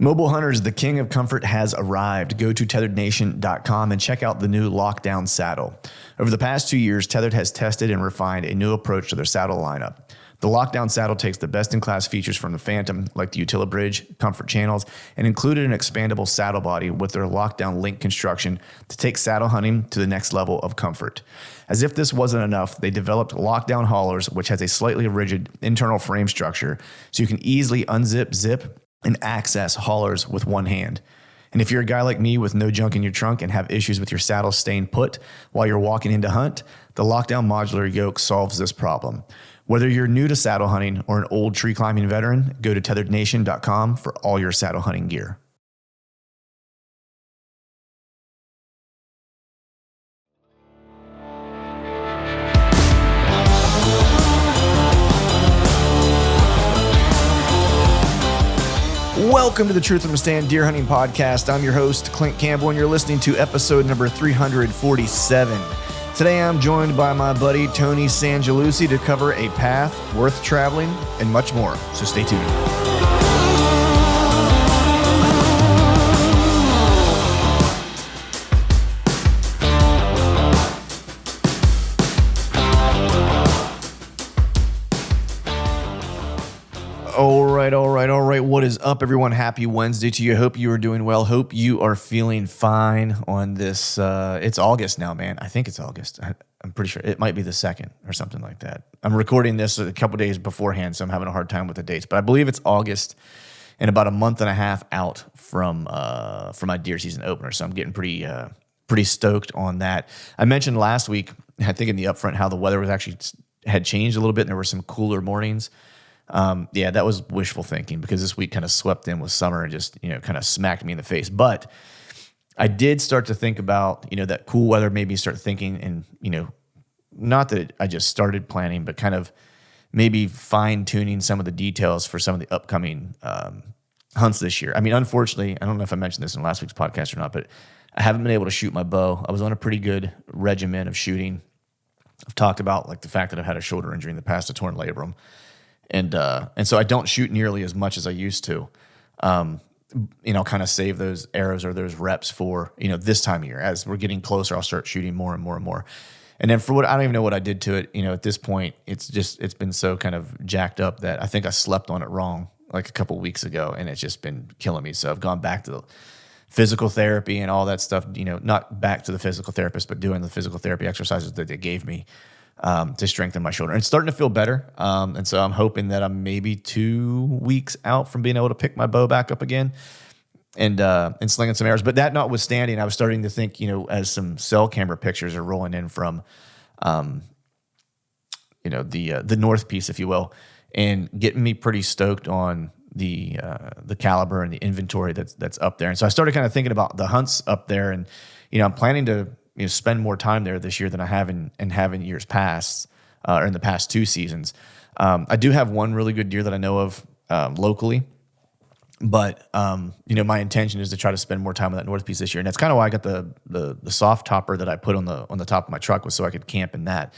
Mobile hunters, the king of comfort has arrived. Go to tetherednation.com and check out the new Lockdown saddle. Over the past 2 years, Tethered has tested and refined a new approach to their saddle lineup. The Lockdown saddle takes the best-in-class features from the Phantom, like the UtiliBridge, comfort channels, and included an expandable saddle body with their Lockdown link construction to take saddle hunting to the next level of comfort. As if this wasn't enough, they developed Lockdown haulers, which has a slightly rigid internal frame structure, so you can easily unzip, zip, and access haulers with one hand. And if you're a guy like me with no junk in your trunk and have issues with your saddle staying put while you're walking in to hunt, the Lockdown modular yoke solves this problem. Whether you're new to saddle hunting or an old tree climbing veteran, go to tetherednation.com for all your saddle hunting gear. Welcome to the Truth from a Stand Deer Hunting Podcast. I'm your host, Clint Campbell, and you're listening to episode number 347. Today I'm joined by my buddy, Tony Sangialosi, to cover a path worth traveling and much more. So stay tuned. All right. What is up, everyone? Happy Wednesday to you. Hope you are doing well. Hope you are feeling fine on this. It's August now, man. I think it's August. I'm pretty sure it might be the 2nd or something like that. I'm recording this a couple days beforehand, so I'm having a hard time with the dates. But I believe it's August and about a month and a half out from my deer season opener. So I'm getting pretty stoked on that. I mentioned last week, I think in the upfront, how the weather was actually had changed a little bit, and there were some cooler mornings. Yeah, that was wishful thinking because this week kind of swept in with summer and just, kind of smacked me in the face. But I did start to think about, that cool weather made me start thinking and, not that I just started planning, but kind of maybe fine tuning some of the details for some of the upcoming hunts this year. I mean, unfortunately, I don't know if I mentioned this in last week's podcast or not, but I haven't been able to shoot my bow. I was on a pretty good regimen of shooting. I've talked about like the fact that I've had a shoulder injury in the past, a torn labrum. And so I don't shoot nearly as much as I used to, kind of save those arrows or those reps for, this time of year. As we're getting closer, I'll start shooting more and more and more. And then for what, I don't even know what I did to it. At this point, it's been so kind of jacked up that I think I slept on it wrong like a couple weeks ago, and it's just been killing me. So I've gone back to the physical therapy and all that stuff, not back to the physical therapist, but doing the physical therapy exercises that they gave me. To strengthen my shoulder. And it's starting to feel better. And so I'm hoping that I'm maybe 2 weeks out from being able to pick my bow back up again and slinging some arrows. But that notwithstanding, I was starting to think, as some cell camera pictures are rolling in from, the north piece, if you will, and getting me pretty stoked on the caliber and the inventory that's up there. And so I started kind of thinking about the hunts up there, and, I'm planning to spend more time there this year than I have in years past, or in the past 2 seasons. I do have one really good deer that I know of locally, but my intention is to try to spend more time on that north piece this year, and that's kind of why I got the soft topper that I put on the top of my truck, was so I could camp in that.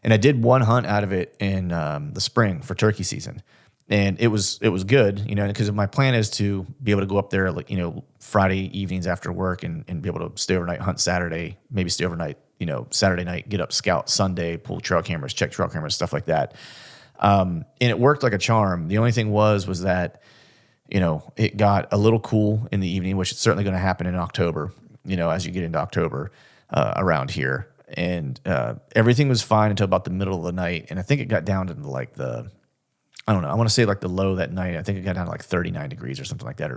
And I did one hunt out of it in the spring for turkey season. And it was good, because my plan is to be able to go up there, like, Friday evenings after work and be able to stay overnight, hunt Saturday, maybe stay overnight, Saturday night, get up, scout Sunday, pull trail cameras, check trail cameras, stuff like that. And it worked like a charm. The only thing was that, it got a little cool in the evening, which is certainly going to happen in October, as you get into October around here. And everything was fine until about the middle of the night. And I think it got down to like I don't know. I want to say like the low that night. I think it got down to like 39 degrees or something like that.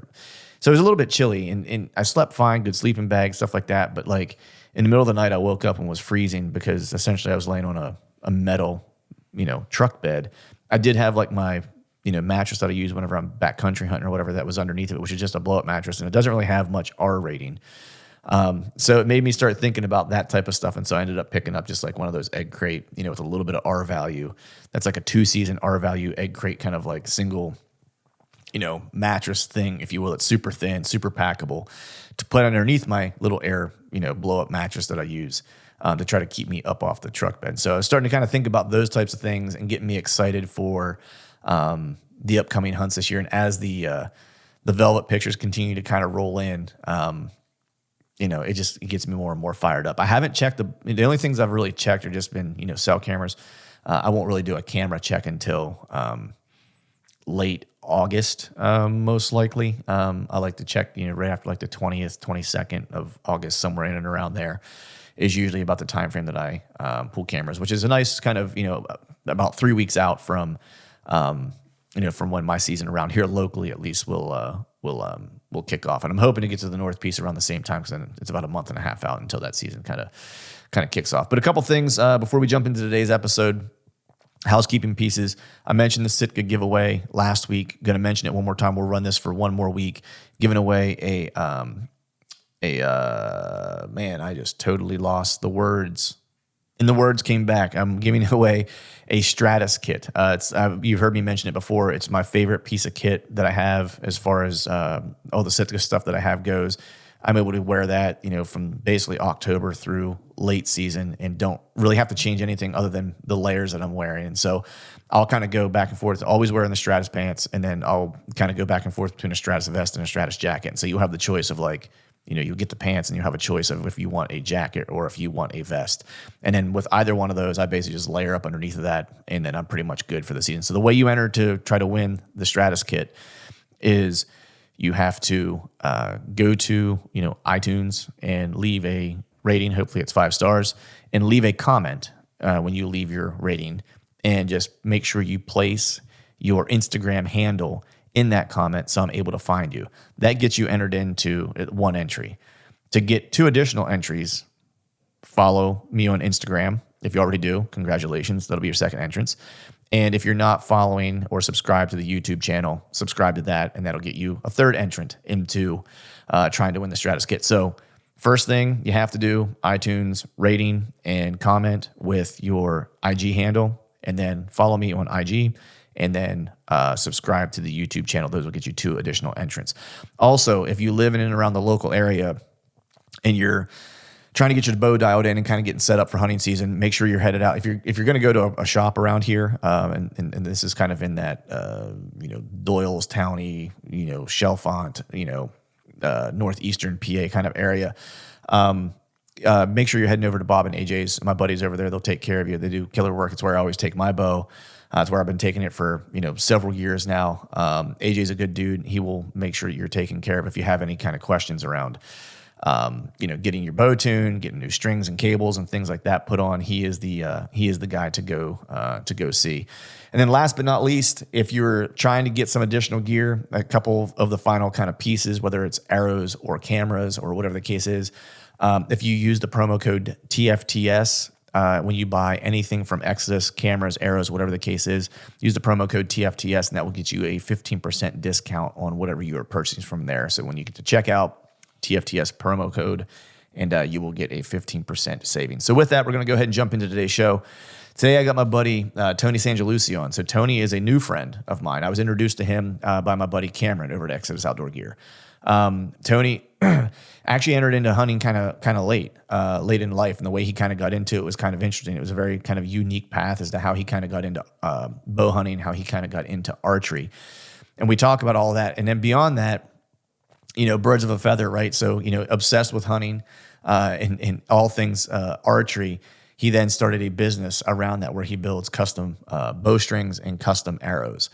So it was a little bit chilly, and I slept fine, good sleeping bag, stuff like that. But like in the middle of the night, I woke up and was freezing because essentially I was laying on a metal, truck bed. I did have like my, mattress that I use whenever I'm backcountry hunting or whatever that was underneath of it, which is just a blow up mattress, and it doesn't really have much R rating. So it made me start thinking about that type of stuff. And so I ended up picking up just like one of those egg crate, with a little bit of R value. That's like a 2-season R value egg crate, kind of like single, mattress thing, if you will. It's super thin, super packable, to put underneath my little air, blow up mattress that I use, to try to keep me up off the truck bed. So I was starting to kind of think about those types of things and getting me excited for, the upcoming hunts this year. And as the the velvet pictures continue to kind of roll in, it gets me more and more fired up. I haven't checked the only things I've really checked are just been, cell cameras. I won't really do a camera check until late August, most likely. I like to check, right after like the 20th, 22nd of August, somewhere in and around there is usually about the time frame that I pull cameras, which is a nice kind of, about 3 weeks out from when my season around here locally at least will kick off. And I'm hoping to get to the North Piece around the same time, because then it's about a month and a half out until that season kind of kicks off. But a couple things before we jump into today's episode. Housekeeping pieces. I mentioned the Sitka giveaway last week. Going to mention it one more time. We'll run this for one more week, giving away man, I just totally lost the words. And the words came back. I'm giving away a Stratus kit. You've heard me mention it before. It's my favorite piece of kit that I have as far as all the Sitka stuff that I have goes. I'm able to wear that, from basically October through late season and don't really have to change anything other than the layers that I'm wearing. And so I'll kind of go back and forth, always wearing the Stratus pants, and then I'll kind of go back and forth between a Stratus vest and a Stratus jacket. And so you'll have the choice of you get the pants and you have a choice of if you want a jacket or if you want a vest. And then with either one of those, I basically just layer up underneath of that, and then I'm pretty much good for the season. So the way you enter to try to win the Stratus kit is you have to go to iTunes and leave a rating. Hopefully it's 5 stars, and leave a comment when you leave your rating, and just make sure you place your Instagram handle in that comment so I'm able to find you. That gets you entered into one entry. To get 2 additional entries, follow me on Instagram. If you already do, congratulations. That'll be your second entrance. And if you're not following or subscribed to the YouTube channel, subscribe to that, and that'll get you a third entrant into trying to win the Stratus kit. So first thing you have to do, iTunes rating and comment with your IG handle, and then follow me on IG, and then subscribe to the YouTube channel. Those will get you 2 additional entrants. Also, if you live in and around the local area and you're trying to get your bow dialed in and kind of getting set up for hunting season, make sure you're headed out. If you're going to go to a shop around here, and this is kind of in that Doyle's Towny, Chalfont, northeastern PA kind of area, make sure you're heading over to Bob and AJ's. My buddies over there, they'll take care of you. They do killer work. It's where I always take my bow. It's where I've been taking it for several years now. AJ's a good dude. He will make sure you're taken care of if you have any kind of questions around getting your bow tuned, getting new strings and cables and things like that put on. He is the guy to go see. And then last but not least, if you're trying to get some additional gear, a couple of the final kind of pieces, whether it's arrows or cameras or whatever the case is, if you use the promo code TFTS, when you buy anything from Exodus, cameras, arrows, whatever the case is, use the promo code TFTS, and that will get you a 15% discount on whatever you are purchasing from there. So when you get to checkout, TFTS promo code, and you will get a 15% savings. So with that, we're going to go ahead and jump into today's show. Today, I got my buddy Tony Sangialosi on. So Tony is a new friend of mine. I was introduced to him by my buddy Cameron over at Exodus Outdoor Gear. Tony actually entered into hunting kind of late in life, and the way he kind of got into it was kind of interesting. It was a very kind of unique path as to how he kind of got into bow hunting, how he kind of got into archery, and we talk about all of that. And then beyond that, birds of a feather, right? So, obsessed with hunting and all things archery. He then started a business around that where he builds custom bowstrings and custom arrows.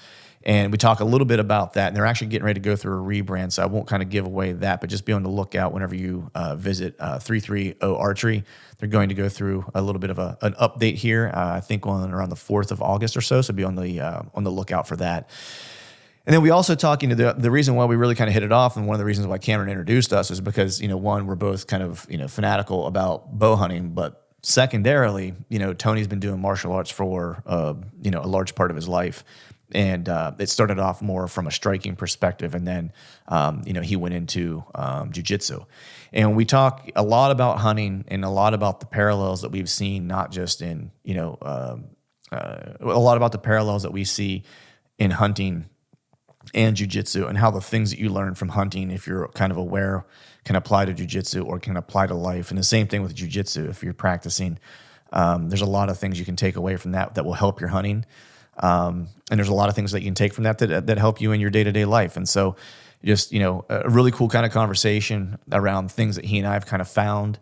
And we talk a little bit about that. And they're actually getting ready to go through a rebrand, so I won't kind of give away that, but just be on the lookout whenever you visit 330 Archery. They're going to go through a little bit of an update here, I think on around the 4th of August or so. So be on the lookout for that. And then we also talk, the reason why we really kind of hit it off, and one of the reasons why Cameron introduced us is because, one, we're both kind of, fanatical about bow hunting, but secondarily, Tony's been doing martial arts for, a large part of his life. And it started off more from a striking perspective, and then, he went into Jiu Jitsu. And we talk a lot about hunting and a lot about the parallels that we've seen, not just in, a lot about the parallels that we see in hunting and jiu-jitsu, and how the things that you learn from hunting, if you're kind of aware, can apply to jiu-jitsu or can apply to life. And the same thing with jiu-jitsu. If you're practicing, there's a lot of things you can take away from that will help your hunting. And there's a lot of things that you can take from that help you in your day-to-day life. And so just, a really cool kind of conversation around things that he and I have kind of found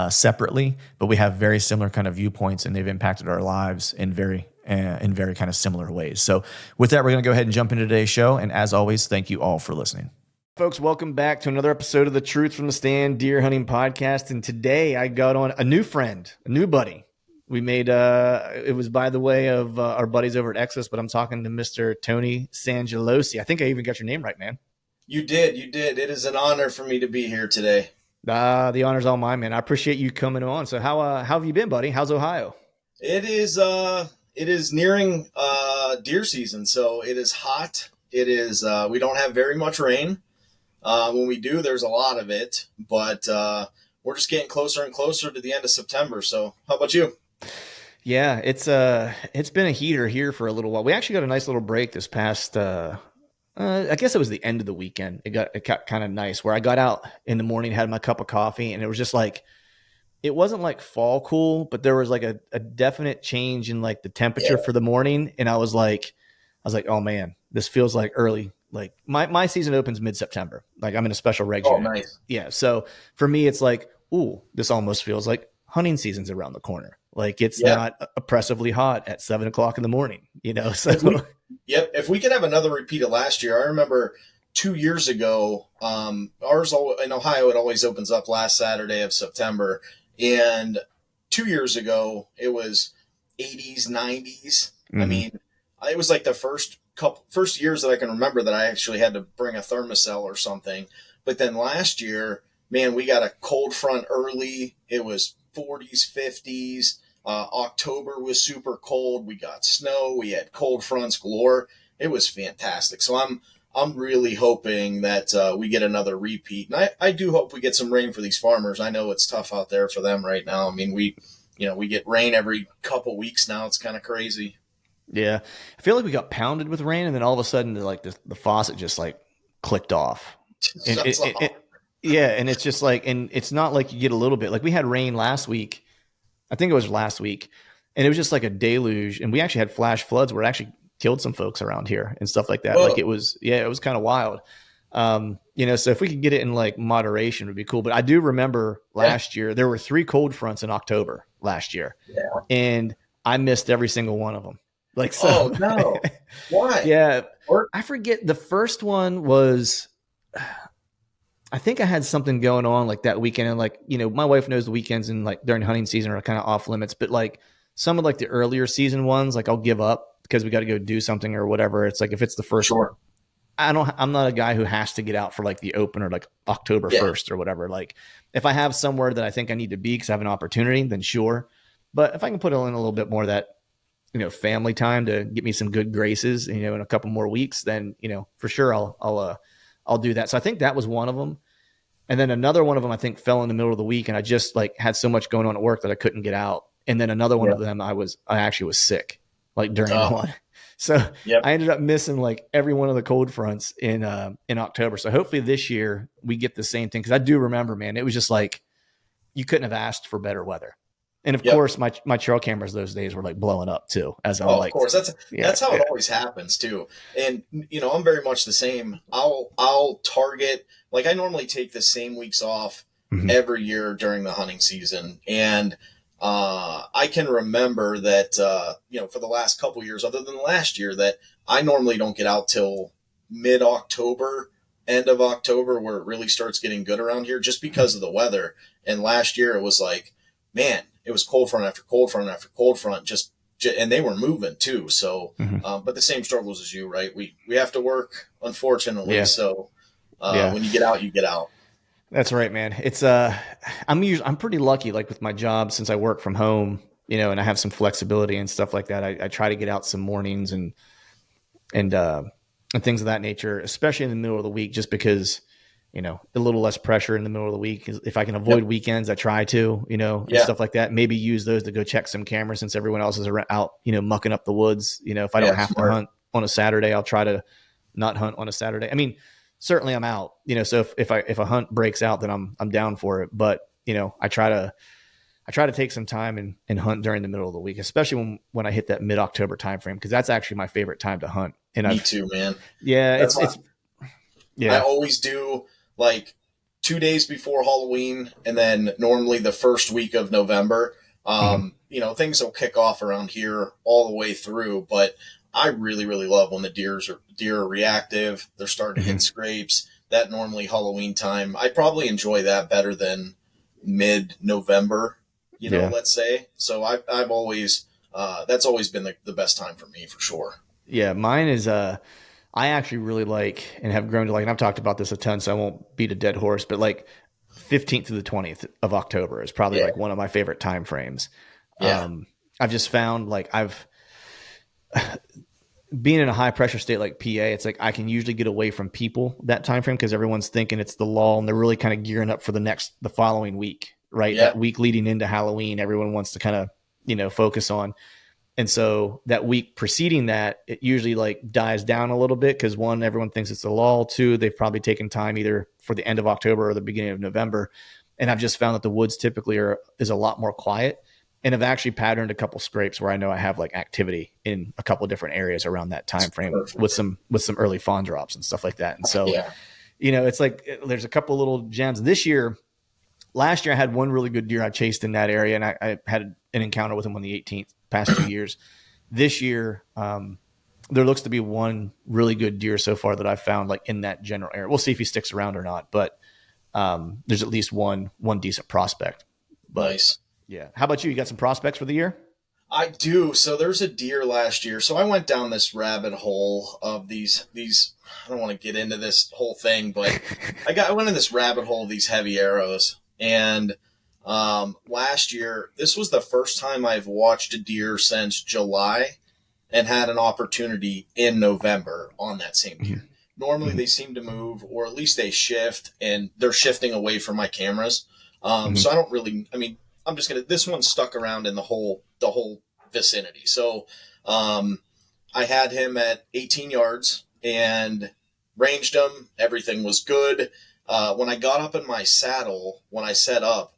separately, but we have very similar kind of viewpoints, and they've impacted our lives in very kind of similar ways. So with that, we're going to go ahead and jump into today's show. And as always, thank you all for listening. Folks, welcome back to another episode of the Truth from the Stand Deer Hunting Podcast. And today I got on a new friend, a new buddy. We made, it was by the way of our buddies over at Exodus, but I'm talking to Mr. Tony Sangialosi. I think I even got your name right, man. You did. It is an honor for me to be here today. The honor's all mine, man. I appreciate you coming on. So how have you been, buddy? How's Ohio? It is nearing deer season, so it is hot. It is we don't have very much rain. When we do, there's a lot of it, but we're just getting closer and closer to the end of September. So how about you? Yeah, it's been a heater here for a little while. We actually got a nice little break this past I guess it was the end of the weekend. It got kind of nice where I got out in the morning, had my cup of coffee, and it was just like, it wasn't like fall cool, but there was like a definite change in like the temperature for the morning. And I was like, oh man, this feels like early. Like my season opens mid-September. Like I'm in a special reg unit. Nice. Yeah. So for me, it's like, ooh, this almost feels like hunting season's around the corner. Like it's not oppressively hot at 7 o'clock in the morning, so. If we could have another repeat of last year. I remember 2 years ago, ours in Ohio, it always opens up last Saturday of September. And 2 years ago, it was 80s, 90s. Mm-hmm. I mean, it was like the first years that I can remember that I actually had to bring a thermocell or something. But then last year, man, we got a cold front early. It was 40s, 50s. October was super cold. We got snow. We had cold fronts galore. It was fantastic. So I'm really hoping that we get another repeat. And I do hope we get some rain for these farmers. I know it's tough out there for them right now. I mean, we get rain every couple weeks now. It's kind of crazy. Yeah. I feel like we got pounded with rain, and then all of a sudden the faucet just like clicked off. And and it's just like, and it's not like you get a little bit. Like we had rain last week. I think it was last week, and it was just like a deluge. And we actually had flash floods where it actually killed some folks around here and stuff like that. Whoa. Like it was kind of wild. So if we could get it in like moderation, it would be cool. But I do remember last year, there were 3 cold fronts in October last year, and I missed every single one of them. Like, so, oh no, why? Yeah. I forget. The first one was, I think I had something going on like that weekend. And like, my wife knows the weekends and like during hunting season are kind of off limits, but like some of like the earlier season ones, like I'll give up because we got to go do something or whatever. It's like, if it's the first one, I'm not a guy who has to get out for like the open or like October 1st or whatever. Like if I have somewhere that I think I need to be because I have an opportunity, then sure. But if I can put in a little bit more of that, family time to get me some good graces, in a couple more weeks, then, for sure I'll do that. So I think that was one of them. And then another one of them, I think, fell in the middle of the week, and I just like had so much going on at work that I couldn't get out. And then another one of them, I actually was sick like during one. So I ended up missing like every one of the cold fronts in October. So hopefully this year we get the same thing. Cause I do remember, man, it was just like, you couldn't have asked for better weather. And of course my trail cameras those days were like blowing up too, as I'm like, of course that's how it always happens too. And I'm very much the same. I'll target, like I normally take the same weeks off every year during the hunting season. And I can remember that, for the last couple of years, other than last year, that I normally don't get out till mid-October, end of October, where it really starts getting good around here just because of the weather. And last year it was like, man, it was cold front after cold front after cold front, and they were moving too. So, but the same struggles as you, right? We have to work, unfortunately. Yeah. So when you get out, you get out. That's right, man. It's I'm pretty lucky, like with my job, since I work from home, and I have some flexibility and stuff like that. I try to get out some mornings and things of that nature, especially in the middle of the week, just because, a little less pressure in the middle of the week. If I can avoid weekends, I try to, and stuff like that. Maybe use those to go check some cameras since everyone else is out, mucking up the woods. If I don't have to hunt on a Saturday, I'll try to not hunt on a Saturday. I mean, certainly I'm out, so if a hunt breaks out, then I'm down for it. But, I try to take some time and hunt during the middle of the week, especially when I hit that mid-October timeframe, because that's actually my favorite time to hunt. And Me too, man. Yeah, I Yeah. always do like 2 days before Halloween, and then normally the first week of November. Hmm. Things will kick off around here all the way through, but I really, really love when the deer are reactive. They're starting to hit Hmm. scrapes. That normally Halloween time, I probably enjoy that better than mid November. Yeah. Let's say. So I've always that's always been the best time for me for sure. Yeah. Mine is, I actually really like and have grown to like, and I've talked about this a ton, so I won't beat a dead horse, but like 15th to the 20th of October is probably Yeah, like one of my favorite time frames. yeah, I've just found like I've being in a high pressure state like PA, it's like I can usually get away from people that time frame because everyone's thinking it's the lull and they're really kind of gearing up for the following week, right? yeah, That week leading into Halloween, everyone wants to kind of, focus on. And so that week preceding that, it usually like dies down a little bit because one, everyone thinks it's a lull. Two, they've probably taken time either for the end of October or the beginning of November. And I've just found that the woods typically is a lot more quiet. And I've actually patterned a couple scrapes where I know I have like activity in a couple different areas around that time frame with perfect. some early fawn drops and stuff like that. And so, Yeah, it's like there's a couple little gems. Last year I had one really good deer I chased in that area, and I had an encounter with him on the 18th. Past 2 years, this year there looks to be one really good deer so far that I've found like in that general area. We'll see if he sticks around or not, but there's at least one decent prospect. But nice. yeah, how about you? You got some prospects for the year? I do. So there's a deer last year. So I went down this rabbit hole of these. I don't want to get into this whole thing, but I went in this rabbit hole of these heavy arrows. And last year, this was the first time I've watched a deer since July and had an opportunity in November on that same deer. Mm-hmm. Normally Mm-hmm. they seem to move, or at least they shift, and they're shifting away from my cameras. So I Mm-hmm. don't really. I mean, I'm just gonna. This one stuck around in the whole vicinity. So I had him at 18 yards and ranged him. Everything was good. When I got up in my saddle, when I set up,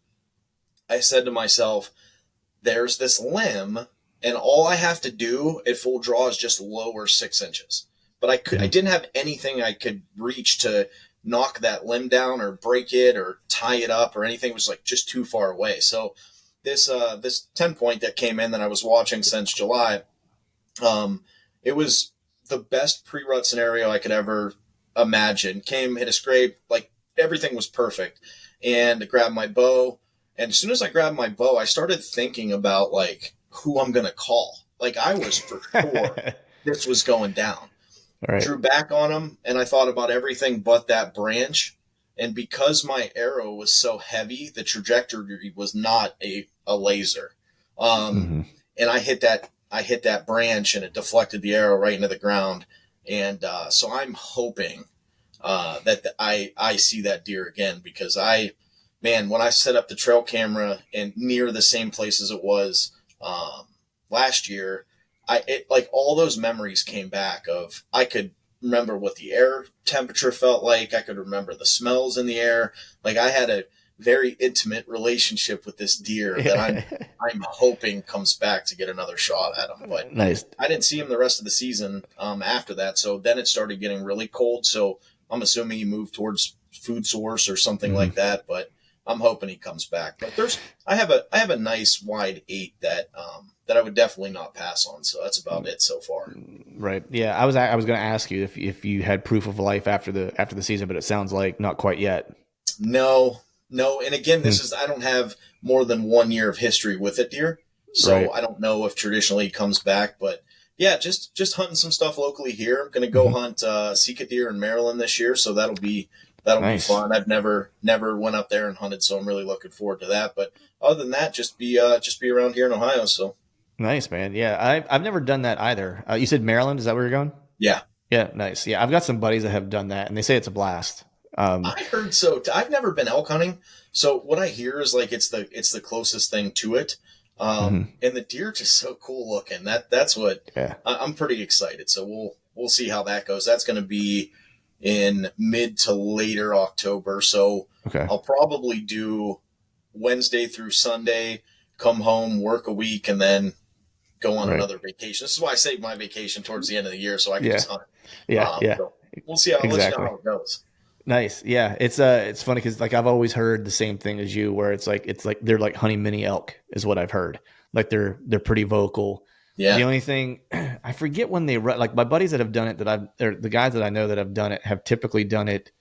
I said to myself, "There's this limb, and all I have to do at full draw is just lower 6 inches." But I Mm-hmm. didn't have anything I could reach to knock that limb down or break it or tie it up or anything. It was like just too far away. So this 10 point that came in that I was watching since July, it was the best pre-rut scenario I could ever imagine. Came, hit a scrape, like everything was perfect, and I grabbed my bow. And as soon as I grabbed my bow, I started thinking about like who I'm gonna call. Like I was for sure this was going down. All right. Drew back on him, and I thought about everything but that branch. And because my arrow was so heavy, the trajectory was not a laser. Um, Mm-hmm. and I hit that branch, and it deflected the arrow right into the ground. And so I'm hoping that I see that deer again, because man, when I set up the trail camera and near the same place as it was last year, like all those memories came back of I could remember what the air temperature felt like. I could remember the smells in the air. Like I had a very intimate relationship with this deer that I'm hoping comes back to get another shot at him. But Nice. I didn't see him the rest of the season after that. So then it started getting really cold. So I'm assuming he moved towards food source or something Mm-hmm. like that. But I'm hoping he comes back. But I have a nice wide 8 that I would definitely not pass on. So that's about it so far. Right. Yeah. I was going to ask you if you had proof of life after the season, but it sounds like not quite yet. No, no. And again, Hmm. I don't have more than 1 year of history with a deer. So Right. I don't know if traditionally he comes back, but yeah, just hunting some stuff locally here. I'm going to go Mm-hmm. hunt Sika deer in Maryland this year. So that'll be Nice. fun. I've never went up there and hunted. So I'm really looking forward to that. But other than that, just be around here in Ohio. So Nice, man. Yeah. I've never done that either. You said Maryland. Is that where you're going? yeah, Yeah. Nice. Yeah. I've got some buddies that have done that and they say it's a blast. I heard so. I've never been elk hunting, so what I hear is like it's the closest thing to it. Mhm. And the deer are just so cool looking. That's what Yeah. I'm pretty excited. So we'll see how that goes. That's going to be in mid to later October. So Okay. I'll probably do Wednesday through Sunday, come home, work a week, and then go on Right. another vacation. This is why I save my vacation towards the end of the year so I can Yeah. just hunt. Yeah. Yeah. So we'll see. I'll let you know Exactly. how it goes. Nice. Yeah. It's funny because like I've always heard the same thing as you, where it's like they're like hunting mini elk is what I've heard. Like they're pretty vocal. The Yeah. only thing I forget when they run, like my buddies that have done it, or the guys that I know that have done it have typically done it.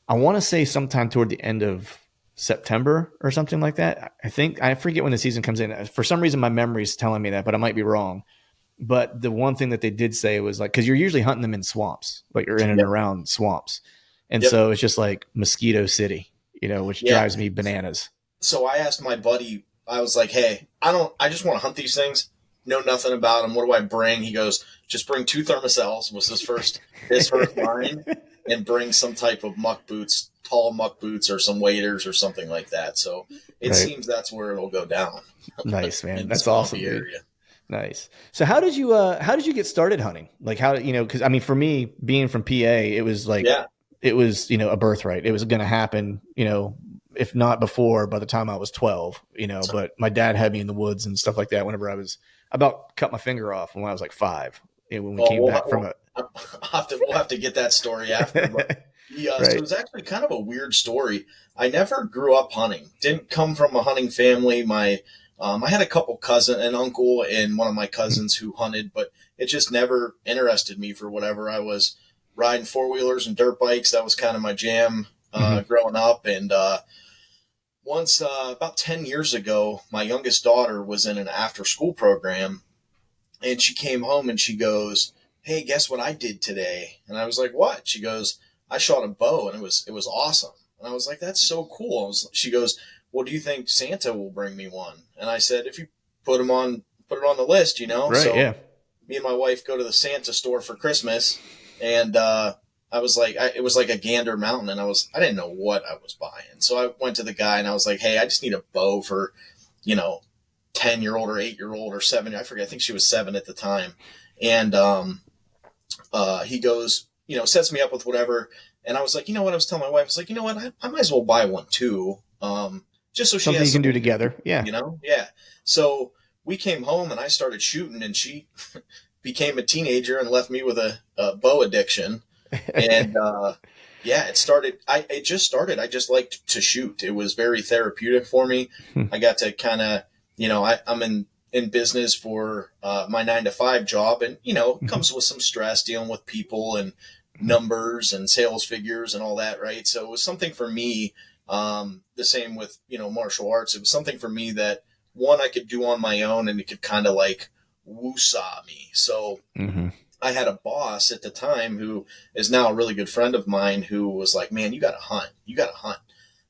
I want to say sometime toward the end of September or something like that. I forget when the season comes in. For some reason, my memory is telling me that, but I might be wrong. But the one thing that they did say was like, because you're usually hunting them in swamps, like you're in and Yep. around swamps. And Yep. so it's just like mosquito city, which Yeah. drives me bananas. So I asked my buddy, I was like, hey, I just want to hunt these things. Know nothing about them. What do I bring? He goes, just bring 2 thermocells was his first line, and bring some type of muck boots, tall muck boots or some waders or something like that. So it Right. seems that's where it'll go down. Nice, man. In the That's awesome, swampy dude. area. Nice. So how did you get started hunting? Like because I mean, for me being from PA, it was like, Yeah. it was, a birthright. It was going to happen, if not before, by the time I was 12, but my dad had me in the woods and stuff like that whenever I was about cut my finger off when I was like 5, when we Well, came back from we'll have to get that story after. But so right. it was actually kind of a weird story. I never grew up hunting. Didn't come from a hunting family. I had a couple an uncle and one of my cousins who hunted, but it just never interested me for whatever. I was riding 4-wheelers and dirt bikes. That was kind of my jam growing up. And once, about 10 years ago, my youngest daughter was in an after-school program, and she came home and she goes, "Hey, guess what I did today?" And I was like, "What?" She goes, "I shot a bow, and it was awesome." And I was like, "That's so cool." She goes, "Well, do you think Santa will bring me one?" And I said, "If you put it on the list, Right. So Yeah. me and my wife go to the Santa store for Christmas, and I was like, it was like a Gander Mountain, and I didn't know what I was buying. So I went to the guy and I was like, "Hey, I just need a bow for, 10-year-old or 8-year-old or 7. I forget. I think she was 7 at the time." And he goes, sets me up with whatever. And I was like, what? I was telling my wife, I was like, what? I might as well buy one too. Just so she Something has you can do something together. Yeah. Yeah. So we came home and I started shooting, and she became a teenager and left me with a bow addiction. And yeah, it just started. I just liked to shoot. It was very therapeutic for me. I got to kind of, I'm in business for my 9 to 5 job, and it comes with some stress dealing with people and numbers and sales figures and all that, right? So it was something for me. The same with martial arts. It was something for me that one I could do on my own, and it could kind of like woo-saw me. So I had a boss at the time who is now a really good friend of mine, who was like, "Man, you got to hunt. You got to hunt."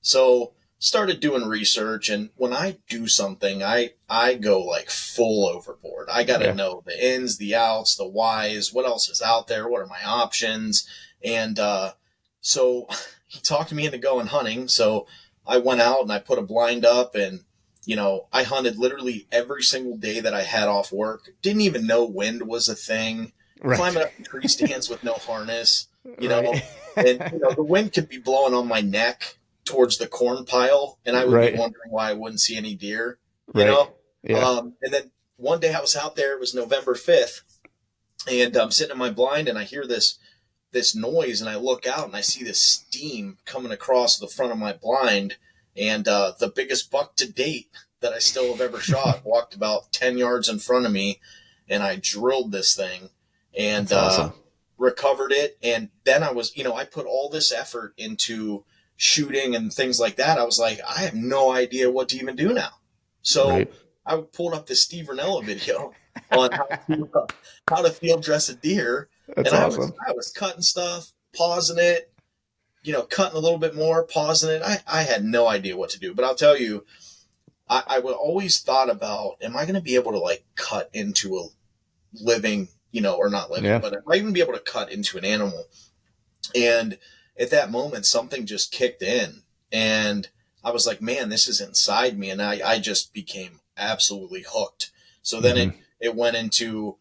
So started doing research, and when I do something, I go like full overboard. I got to know the ins, the outs, the whys, what else is out there, what are my options. And so he talked me into going hunting. So I went out and I put a blind up, and I hunted literally every single day that I had off work. Didn't even know wind was a thing. Right. Climbing up tree stands with no harness, Right. and the wind could be blowing on my neck towards the corn pile, and I would be wondering why I wouldn't see any deer, Yeah. And then one day I was out there, it was November 5th, and I'm sitting in my blind, and I hear this noise, and I look out and I see this steam coming across the front of my blind, and the biggest buck to date that I still have ever shot walked about 10 yards in front of me, and I drilled this thing and awesome. Recovered it. And then I was, I put all this effort into shooting and things like that. I was like, I have no idea what to even do now. So I pulled up this Steve Ranella video on how to field dress a deer. That's and awesome. I was cutting stuff, pausing it, cutting a little bit more, pausing it. I had no idea what to do. But I'll tell you, I always thought about, am I going to be able to like cut into a living, or not living, but am I going to be able to cut into an animal? And at that moment, something just kicked in, and I was like, man, this is inside me. And I just became absolutely hooked. So then it went into,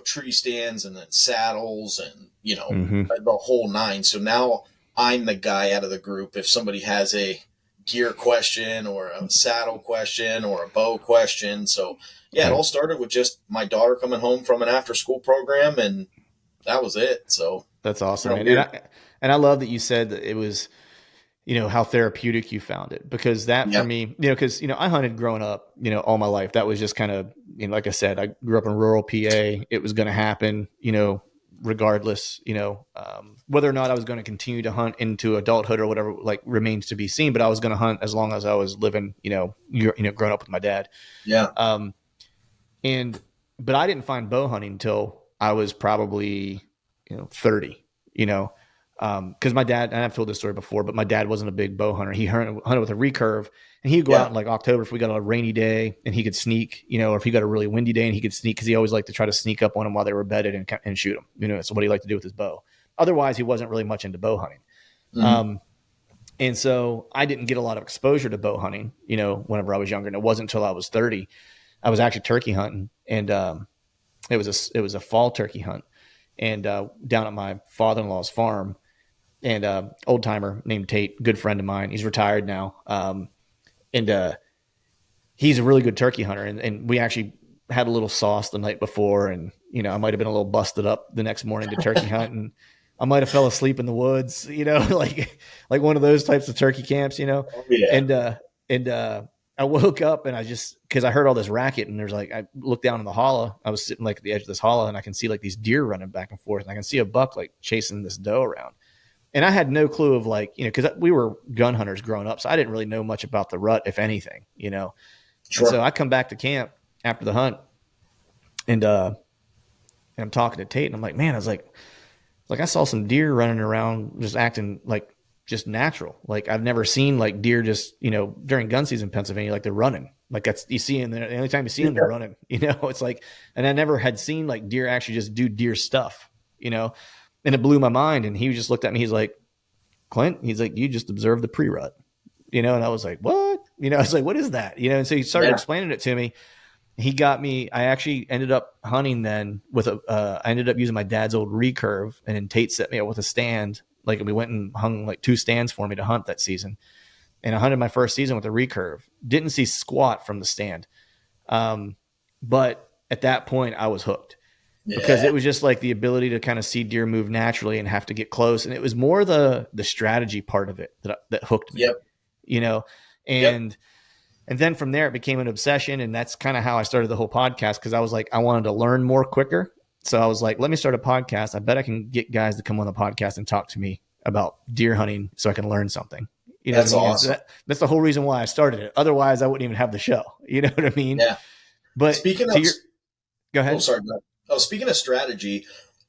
tree stands, and then saddles, and, the whole nine. So now I'm the guy out of the group. If somebody has a gear question or a saddle question or a bow question. So yeah, it all started with just my daughter coming home from an after school program, and that was it. So that's awesome, man. And And I love that you said that it was, how therapeutic you found it, because that for me, because, I hunted growing up, all my life. That was just kind of, like I said, I grew up in rural PA. It was going to happen, regardless, whether or not I was going to continue to hunt into adulthood or whatever, like, remains to be seen. But I was going to hunt as long as I was living, growing up with my dad. Yeah. But I didn't find bow hunting until I was probably, 30, because my dad, and I've told this story before, but my dad wasn't a big bow hunter. He hunted with a recurve, and he'd go out in like October if we got a rainy day and he could sneak, or if he got a really windy day and he could sneak, because he always liked to try to sneak up on them while they were bedded and shoot them. That's what he liked to do with his bow. Otherwise, he wasn't really much into bow hunting. Mm-hmm. And so I didn't get a lot of exposure to bow hunting, whenever I was younger. And it wasn't until I was 30, I was actually turkey hunting, and it was a fall turkey hunt, and down at my father-in-law's farm. And old timer named Tate, good friend of mine. He's retired now. And he's a really good turkey hunter. And we actually had a little sauce the night before. And, I might've been a little busted up the next morning to turkey hunt. And I might've fell asleep in the woods, like one of those types of turkey camps, Oh, yeah. And I woke up and cause I heard all this racket, and there's I looked down in the hollow. I was sitting at the edge of this hollow, and I can see these deer running back and forth. And I can see a buck chasing this doe around. And I had no clue of because we were gun hunters growing up. So I didn't really know much about the rut, if anything, Sure. And so I come back to camp after the hunt, and I'm talking to Tate, and I'm like, man, I was like I saw some deer running around just acting just natural. I've never seen deer just, during gun season in Pennsylvania, they're running. That's, you see them there. The only time you see them, they're running, it's and I never had seen deer actually just do deer stuff, And it blew my mind. And he just looked at me. He's like, Clint, he's like, you just observed the pre-rut, and I was like, what? I was like, what is that? And so he started explaining it to me. He got me. I actually ended up hunting then with I ended up using my dad's old recurve, and then Tate set me up with a stand. We went and hung 2 stands for me to hunt that season. And I hunted my first season with a recurve. Didn't see squat from the stand. But at that point I was hooked. Because it was just the ability to kind of see deer move naturally and have to get close. And it was more the strategy part of it that hooked me, and then from there it became an obsession. And that's kind of how I started the whole podcast. Cause I was I wanted to learn more quicker. So I was let me start a podcast. I bet I can get guys to come on the podcast and talk to me about deer hunting so I can learn something. That's awesome. So that's the whole reason why I started it. Otherwise I wouldn't even have the show. You know what I mean? Yeah. But go ahead. Oh, sorry. Speaking of strategy,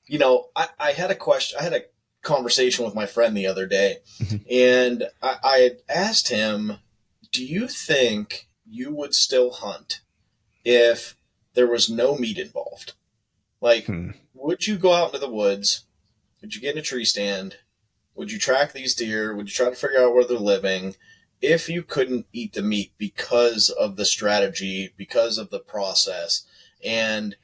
I had a question. I had a conversation with my friend the other day, and I had asked him, do you think you would still hunt if there was no meat involved? Would you go out into the woods? Would you get in a tree stand? Would you track these deer? Would you try to figure out where they're living if you couldn't eat the meat because of the strategy, because of the process? And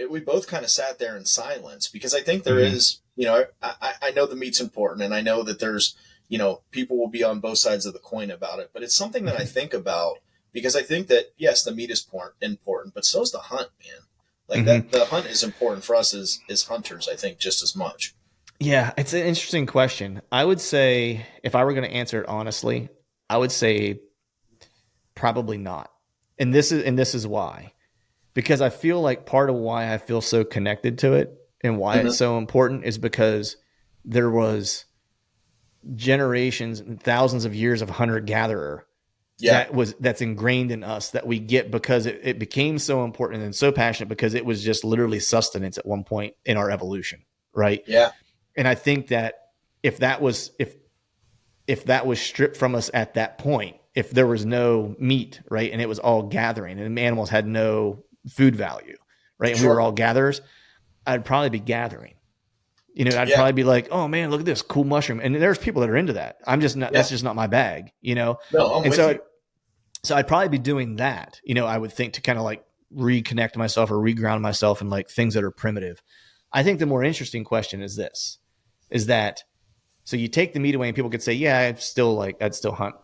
we both kind of sat there in silence, because I think there is, I know the meat's important, and I know that there's, people will be on both sides of the coin about it, but it's something that I think about, because I think that, yes, the meat is important, but so is the hunt, man. That the hunt is important for us as hunters, I think, just as much. Yeah, it's an interesting question. I would say, if I were going to answer it honestly, I would say probably not. And this is why. Because I feel like part of why I feel so connected to it and why it's so important is because there was generations and thousands of years of hunter-gatherer that's ingrained in us, that we get because it became so important and so passionate, because it was just literally sustenance at one point in our evolution, right? Yeah. And I think that if that was stripped from us at that point, if there was no meat, right, and it was all gathering, and animals had no food value, right, and we were all gatherers, I'd probably be gathering. I'd probably be like, oh man, look at this cool mushroom. And there's people that are into that. I'm just not, that's just not my bag, No, I'm with you. So I'd probably be doing that, I would think, to kind of reconnect myself or reground myself in things that are primitive. I think the more interesting question is this, is that, so you take the meat away and people could say, yeah, I'd still hunt.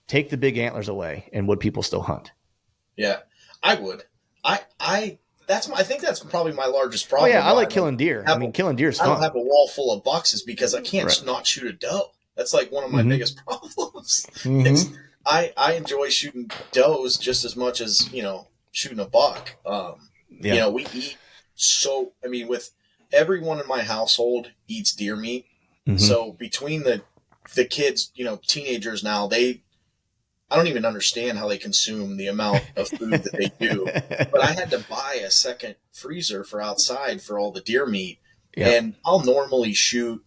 Take the big antlers away, and would people still hunt? Yeah, I would. I think that's probably my largest Oh problem. yeah, I like killing deer. I mean, killing deer is I fun. don't have a wall full of bucks is because I can't not shoot a doe. That's like one of my biggest problems. It's I enjoy shooting does just as much as, shooting a buck. We eat with everyone in my household eats deer meat. So between the kids, teenagers now, I don't even understand how they consume the amount of food that they do. But I had to buy a second freezer for outside for all the deer meat. And I'll normally shoot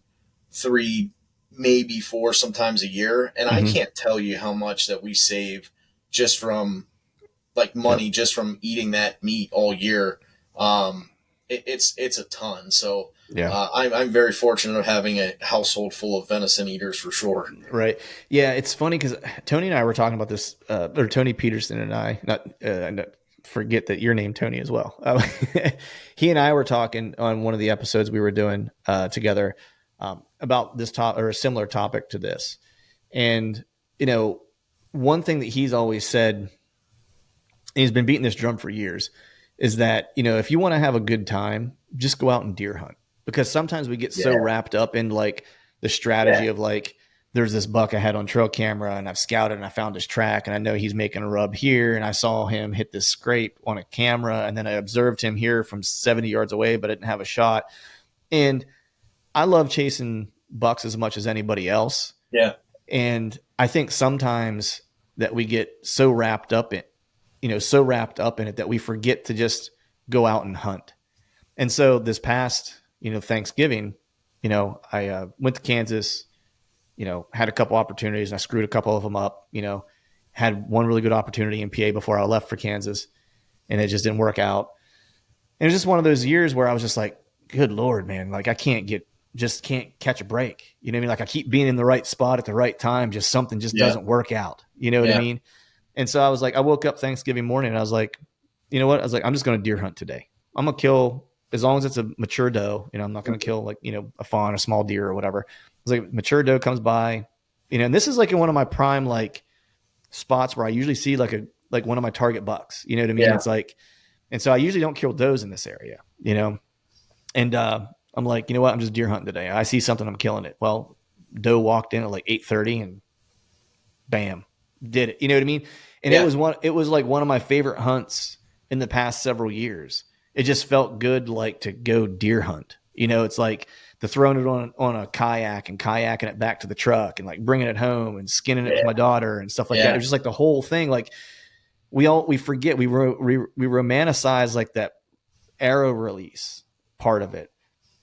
3, maybe 4 sometimes a year. And I can't tell you how much that we save just from money, just from eating that meat all year. It's a ton. So I'm very fortunate of having a household full of venison eaters for sure. Right. Yeah. It's funny because Tony and I were talking about this, or Tony Peterson and I, not forget that you're named Tony as well. He and I were talking on one of the episodes we were doing together about this topic or a similar topic to this. And, one thing that he's always said, and he's been beating this drum for years, is that, if you want to have a good time, just go out and deer hunt. Because sometimes we get so wrapped up in like the strategy of like, there's this buck I had on trail camera and I've scouted and I found his track and I know he's making a rub here. And I saw him hit this scrape on a camera. And then I observed him here from 70 yards away, but I didn't have a shot. And I love chasing bucks as much as anybody else. Yeah. And I think sometimes that we get so wrapped up in it that we forget to just go out and hunt. And so this past, Thanksgiving, I went to Kansas, had a couple opportunities and I screwed a couple of them up, had one really good opportunity in PA before I left for Kansas and it just didn't work out. And it was just one of those years where I was just like, good Lord, man, like I can't catch a break. You know what I mean? Like I keep being in the right spot at the right time. Just something just doesn't work out. You know what I mean? And so I was like, I woke up Thanksgiving morning and I was like, you know what? I was like, I'm just going to deer hunt today. I'm going to kill, as long as it's a mature doe, I'm not going to kill a fawn, a small deer or whatever. I was like, mature doe comes by, and this is like in one of my prime, like spots where I usually see like one of my target bucks, you know what I mean? Yeah. It's like, and so I usually don't kill does in this area, and I'm like, you know what? I'm just deer hunting today. I see something, I'm killing it. Well, doe walked in at like 8:30 and bam, did it. You know what I mean? And it was like one of my favorite hunts in the past several years. It just felt good, like to go deer hunt. It's like the throwing it on a kayak and kayaking it back to the truck and like bringing it home and skinning it with my daughter and stuff like that. It was just like the whole thing. Like we forget, we romanticize like that arrow release part of it.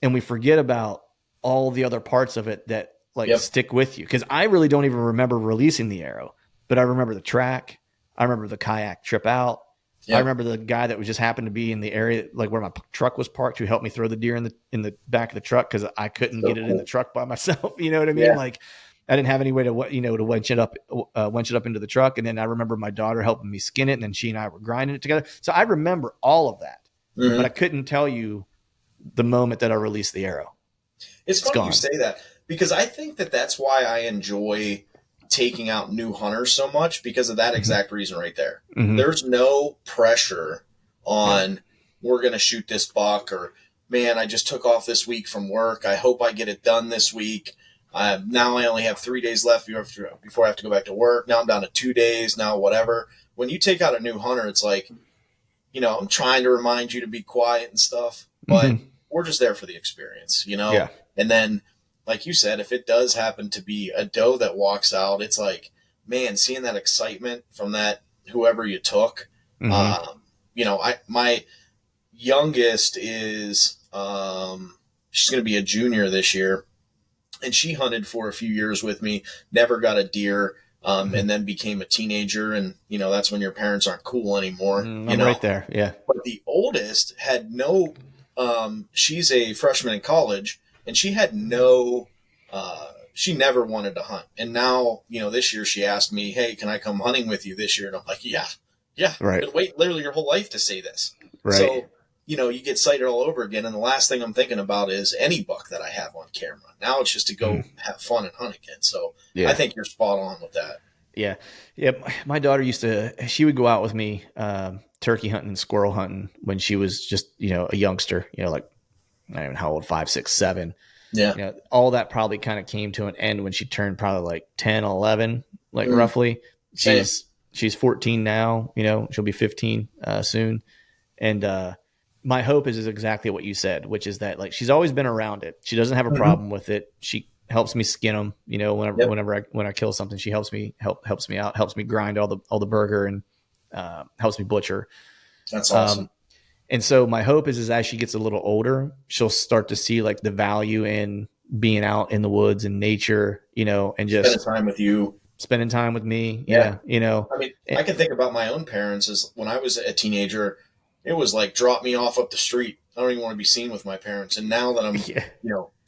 And we forget about all the other parts of it that stick with you. Cause I really don't even remember releasing the arrow, but I remember the track. I remember the kayak trip out. Yep. I remember the guy that was just happened to be in the area, like where my truck was parked, who helped me throw the deer in the back of the truck because I couldn't get it in the truck by myself. You know what I mean? Yeah. Like I didn't have any way to winch it up into the truck. And then I remember my daughter helping me skin it, and then she and I were grinding it together. So I remember all of that, but I couldn't tell you the moment that I released the arrow. It's funny you say that because I think that that's why I enjoy taking out new hunters so much, because of that exact reason right there. There's no pressure on we're going to shoot this buck, or man, I just took off this week from work. I hope I get it done this week. Now I only have 3 days left before I have to go back to work. Now I'm down to 2 days, now whatever. When you take out a new hunter, it's like, I'm trying to remind you to be quiet and stuff, but we're just there for the experience, Yeah. And then, like you said, if it does happen to be a doe that walks out, it's like, man, seeing that excitement from that whoever you took. My youngest is she's going to be a junior this year, and she hunted for a few years with me, never got a deer, and then became a teenager, and that's when your parents aren't cool anymore. Right there, yeah. But the oldest had no. She's a freshman in college. And she had she never wanted to hunt. And now, this year she asked me, hey, can I come hunting with you this year? And I'm like, yeah. Right. I've been waiting literally your whole life to say this. Right. So, you get sighted all over again. And the last thing I'm thinking about is any buck that I have on camera. Now it's just to go have fun and hunt again. So I think you're spot on with that. Yeah. Yeah. My daughter she would go out with me, turkey hunting and squirrel hunting when she was just, a youngster, like, I don't even know how old, 5, 6, 7. Yeah. All that probably kind of came to an end when she turned probably like 10, 11, like roughly. Same. She's 14 now, she'll be 15 soon. And my hope is exactly what you said, which is that like she's always been around it. She doesn't have a problem with it. She helps me skin them, when I kill something, she helps me out, helps me grind all the burger, and helps me butcher. That's awesome. And so my hope is as she gets a little older, she'll start to see like the value in being out in the woods and nature, and just spending time with me. Yeah. I mean, I can think about my own parents as when I was a teenager, it was like, drop me off up the street. I don't even want to be seen with my parents. And now that I'm,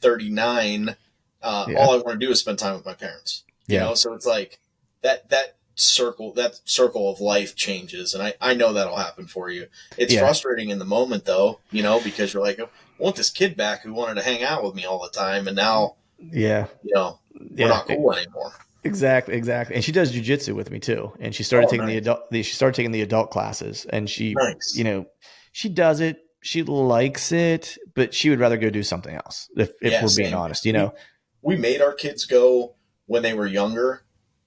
39, all I want to do is spend time with my parents, So it's like that circle of life changes. And I know that'll happen for you. It's frustrating in the moment though, because you're like, I want this kid back who wanted to hang out with me all the time. And now, we're not cool anymore. Exactly. And she does jujitsu with me too. And she started taking the adult classes, and she, she does it. She likes it, but she would rather go do something else. If we're being honest, we made our kids go when they were younger,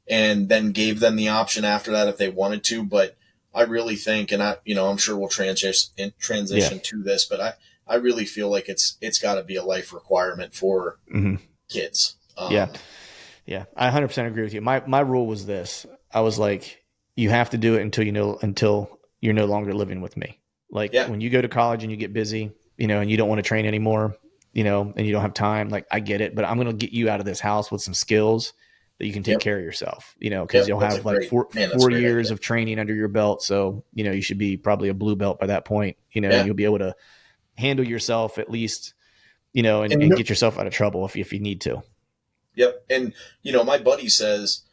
and then gave them the option after that if they wanted to. But I really think, and I'm sure we'll transition to this, but I really feel like it's got to be a life requirement for kids. Yeah, I 100% agree with you. My rule was this. I was like, you have to do it until you're no longer living with me. Like when you go to college and you get busy, and you don't want to train anymore, and you don't have time, like I get it, but I'm going to get you out of this house with some skills that you can take care of yourself, because you'll have like 4 years of training under your belt. So, you should be probably a blue belt by that point, and you'll be able to handle yourself at least, and get yourself out of trouble if you need to. Yep. And, my buddy says,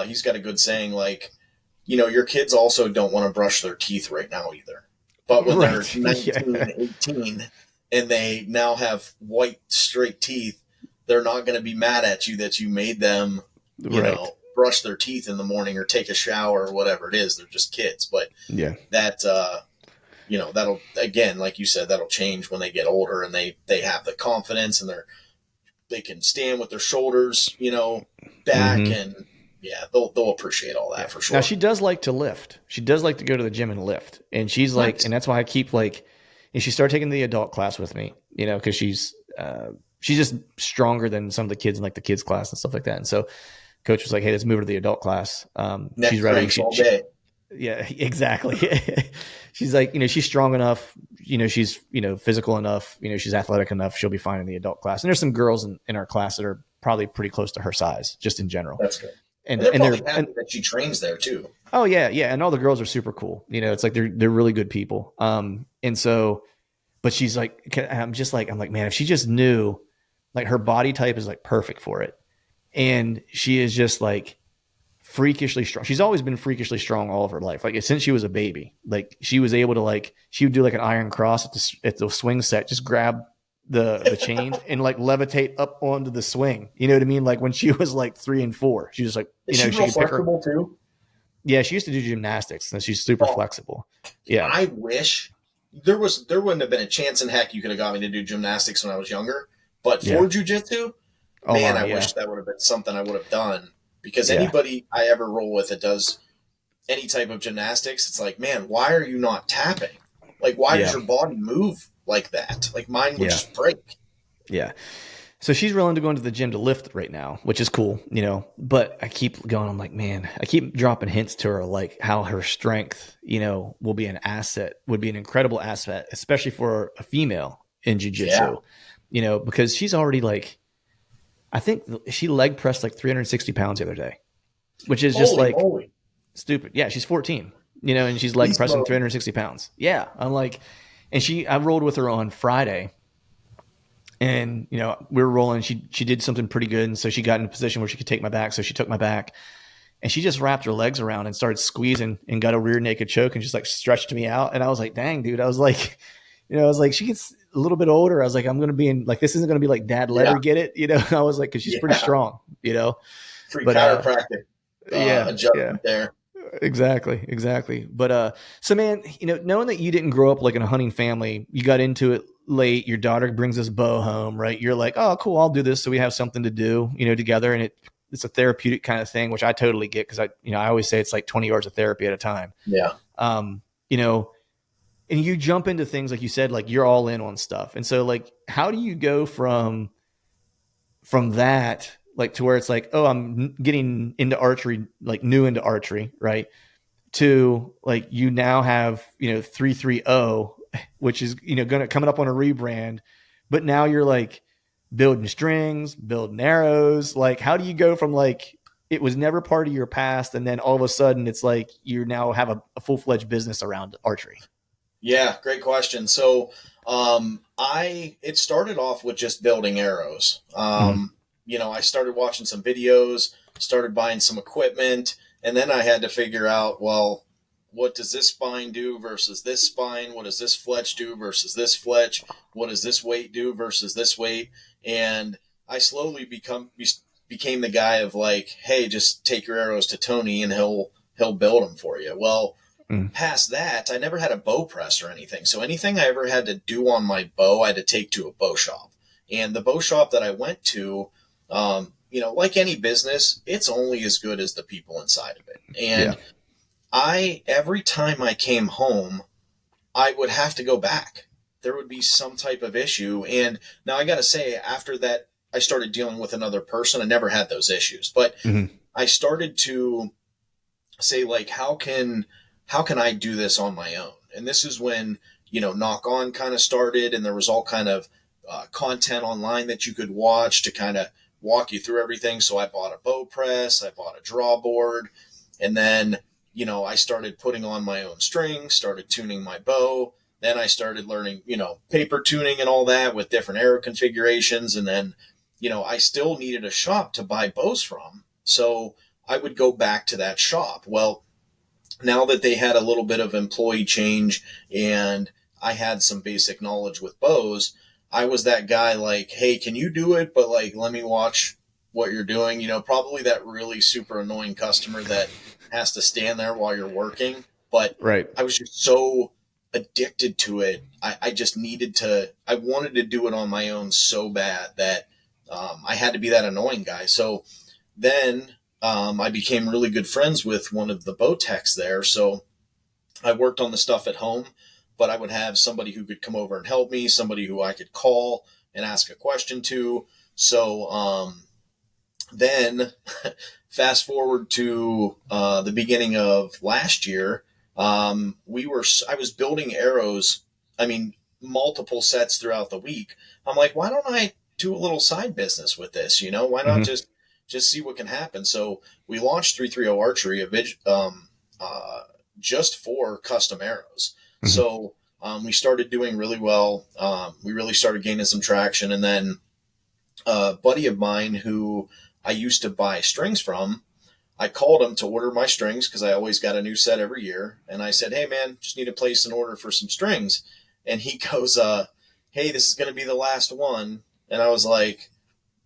he's got a good saying, like, your kids also don't want to brush their teeth right now either. But when they're 19 and 18 and they now have white, straight teeth, they're not going to be mad at you that you made them, brush their teeth in the morning or take a shower or whatever it is. They're just kids. But that, that'll, again, like you said, that'll change when they get older and they have the confidence and they can stand with their shoulders, back, and they'll appreciate all that for sure. Now she does like to lift. She does like to go to the gym and lift, and she's like, and that's why I keep like, and she started taking the adult class with me, because she's just stronger than some of the kids in like the kids class and stuff like that. And so coach was like, hey, let's move her to the adult class. She's ready. All day. Yeah, exactly. She's like, she's strong enough, she's, physical enough, she's athletic enough. She'll be fine in the adult class. And there's some girls in our class that are probably pretty close to her size, just in general. That's good. And they're happy that she trains there too. Oh yeah. Yeah. And all the girls are super cool. It's like, they're really good people. And so, but she's like, I'm like, man, if she just knew, like her body type is like perfect for it. And she is just like, freakishly strong. She's always been freakishly strong all of her life. Like since she was a baby, like she was able to like, she would do like an iron cross at the swing set, just grab the chain and like levitate up onto the swing. You know what I mean? Like when she was like 3 and 4, she was like, she could pick her too. Yeah. She used to do gymnastics and she's super flexible. Yeah. I wish there wouldn't have been a chance in heck you could have got me to do gymnastics when I was younger, but for jiu-jitsu, I wish that would have been something I would have done. Because anybody I ever roll with that does any type of gymnastics, it's like, man, why are you not tapping? Like, why does your body move like that? Like, mine would just break. Yeah. So she's willing to go into the gym to lift right now, which is cool, but I keep going, I'm like, man, I keep dropping hints to her, like how her strength, will be an asset, would be an incredible asset, especially for a female in jiu-jitsu, because she's already like, I think she leg pressed like 360 pounds the other day, which is just stupid. Yeah, she's 14, and she's leg pressing 360 pounds. Yeah, I'm like, and I rolled with her on Friday, and we were rolling. She did something pretty good, and so she got in a position where she could take my back. So she took my back, and she just wrapped her legs around and started squeezing and got a rear naked choke and just like stretched me out. And I was like, dang, dude. I was like, she gets a little bit older. I was like, I'm going to be in like, this isn't going to be like dad, let her get it. I was like, cause she's pretty strong, Free chiropractic. Yeah. Yeah. adjustment there. Exactly. But so man, knowing that you didn't grow up like in a hunting family, you got into it late. Your daughter brings this bow home, right? You're like, oh, cool, I'll do this, so we have something to do, together, and it's a therapeutic kind of thing, which I totally get because I always say it's like 20 hours of therapy at a time. Yeah. Um, you know, and you jump into things like you said, like you're all in on stuff, and so like, how do you go from that like to where it's like, oh, I'm getting into archery, like new into archery, right? To like you now have 330, which is gonna coming up on a rebrand, but now you're like building strings, building arrows. Like, how do you go from like it was never part of your past, and then all of a sudden it's like you now have a full-fledged business around archery? Yeah, great question. So, it started off with just building arrows. I started watching some videos, started buying some equipment, and then I had to figure out, well, what does this spine do versus this spine? What does this fletch do versus this fletch? What does this weight do versus this weight? And I slowly became the guy of like, hey, just take your arrows to Tony and he'll build them for you. Well, past that, I never had a bow press or anything. So anything I ever had to do on my bow, I had to take to a bow shop. And the bow shop that I went to, like any business, it's only as good as the people inside of it. And every time I came home, I would have to go back. There would be some type of issue. And now I got to say, after that, I started dealing with another person. I never had those issues, but I started to say, like, how can I do this on my own? And this is when, Knock On kind of started, and there was all kind of content online that you could watch to kind of walk you through everything. So I bought a bow press, I bought a draw board, and then, I started putting on my own strings, started tuning my bow. Then I started learning, paper tuning and all that with different arrow configurations. And then, I still needed a shop to buy bows from. So I would go back to that shop. Well, now that they had a little bit of employee change and I had some basic knowledge with bows, I was that guy like, hey, can you do it? But like, let me watch what you're doing. Probably that really super annoying customer that has to stand there while you're working. But Right. I was just so addicted to it. I just I wanted to do it on my own so bad that I had to be that annoying guy. So then I became really good friends with one of the bow techs there. So I worked on the stuff at home, but I would have somebody who could come over and help me, somebody who I could call and ask a question to. So then fast forward to the beginning of last year, I was building arrows. I mean, multiple sets throughout the week. I'm like, why don't I do a little side business with this? Why not just see what can happen? So we launched 330 Archery, just for custom arrows. So we started doing really well. We really started gaining some traction. And then a buddy of mine who I used to buy strings from, I called him to order my strings because I always got a new set every year. And I said, hey, man, just need to place an order for some strings. And he goes, hey, this is going to be the last one. And I was like,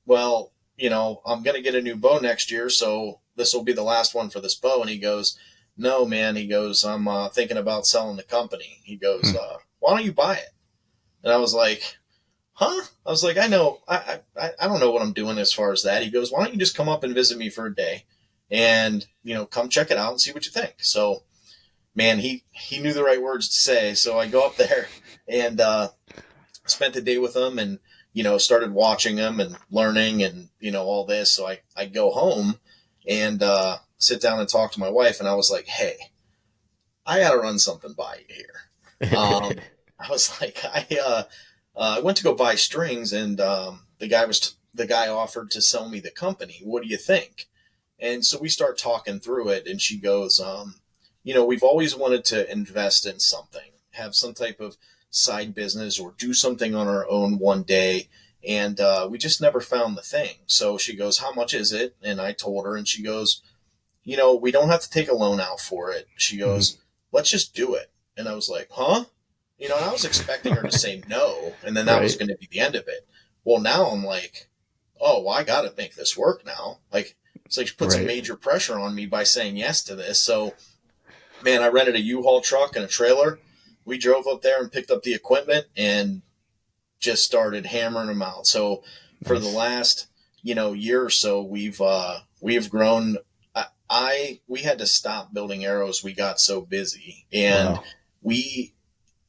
well, I'm going to get a new bow next year, so this will be the last one for this bow. And he goes, no, man. He goes, I'm thinking about selling the company. He goes, why don't you buy it? And I was like, huh? I was like, I know, I don't know what I'm doing as far as that. He goes, why don't you just come up and visit me for a day and, come check it out and see what you think. So, man, he knew the right words to say. So I go up there and spent the day with him and, started watching him and learning and, all this. So I go home and sit down and talk to my wife. And I was like, hey, I got to run something by you here. I was like, I went to go buy strings and the guy offered to sell me the company. What do you think? And so we start talking through it. And she goes, we've always wanted to invest in something, have some type of side business or do something on our own one day. And we just never found the thing. So she goes, how much is it? And I told her, and she goes, we don't have to take a loan out for it. She goes, let's just do it. And I was like, huh? And I was expecting her to say no. And then that was going to be the end of it. Well, now I'm like, oh, well, I got to make this work now. Like, It's like she put some Right. major pressure on me by saying yes to this. So, man, I rented a U-Haul truck and a trailer. We drove up there and picked up the equipment and just started hammering them out. So for the Nice. last, year or so, we've grown. We had to stop building arrows. We got so busy, and Wow. we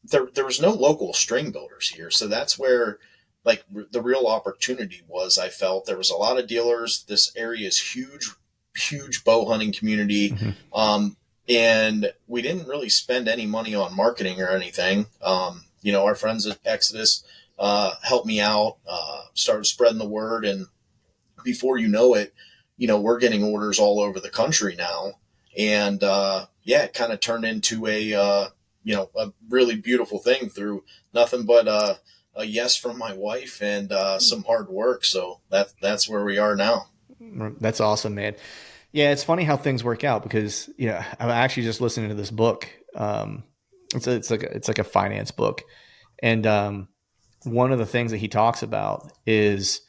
there was no local string builders here. So that's where like the real opportunity was. I felt there was a lot of dealers. This area is huge bow hunting community. Hmm. And we didn't really spend any money on marketing or anything. Our friends at Exodus helped me out, started spreading the word, and before you know it, we're getting orders all over the country now. And it kind of turned into a really beautiful thing through nothing but a yes from my wife and some hard work. So that's where we are now. That's awesome, man. Yeah, it's funny how things work out because I'm actually just listening to this book. It's like a finance book, and one of the things that he talks about is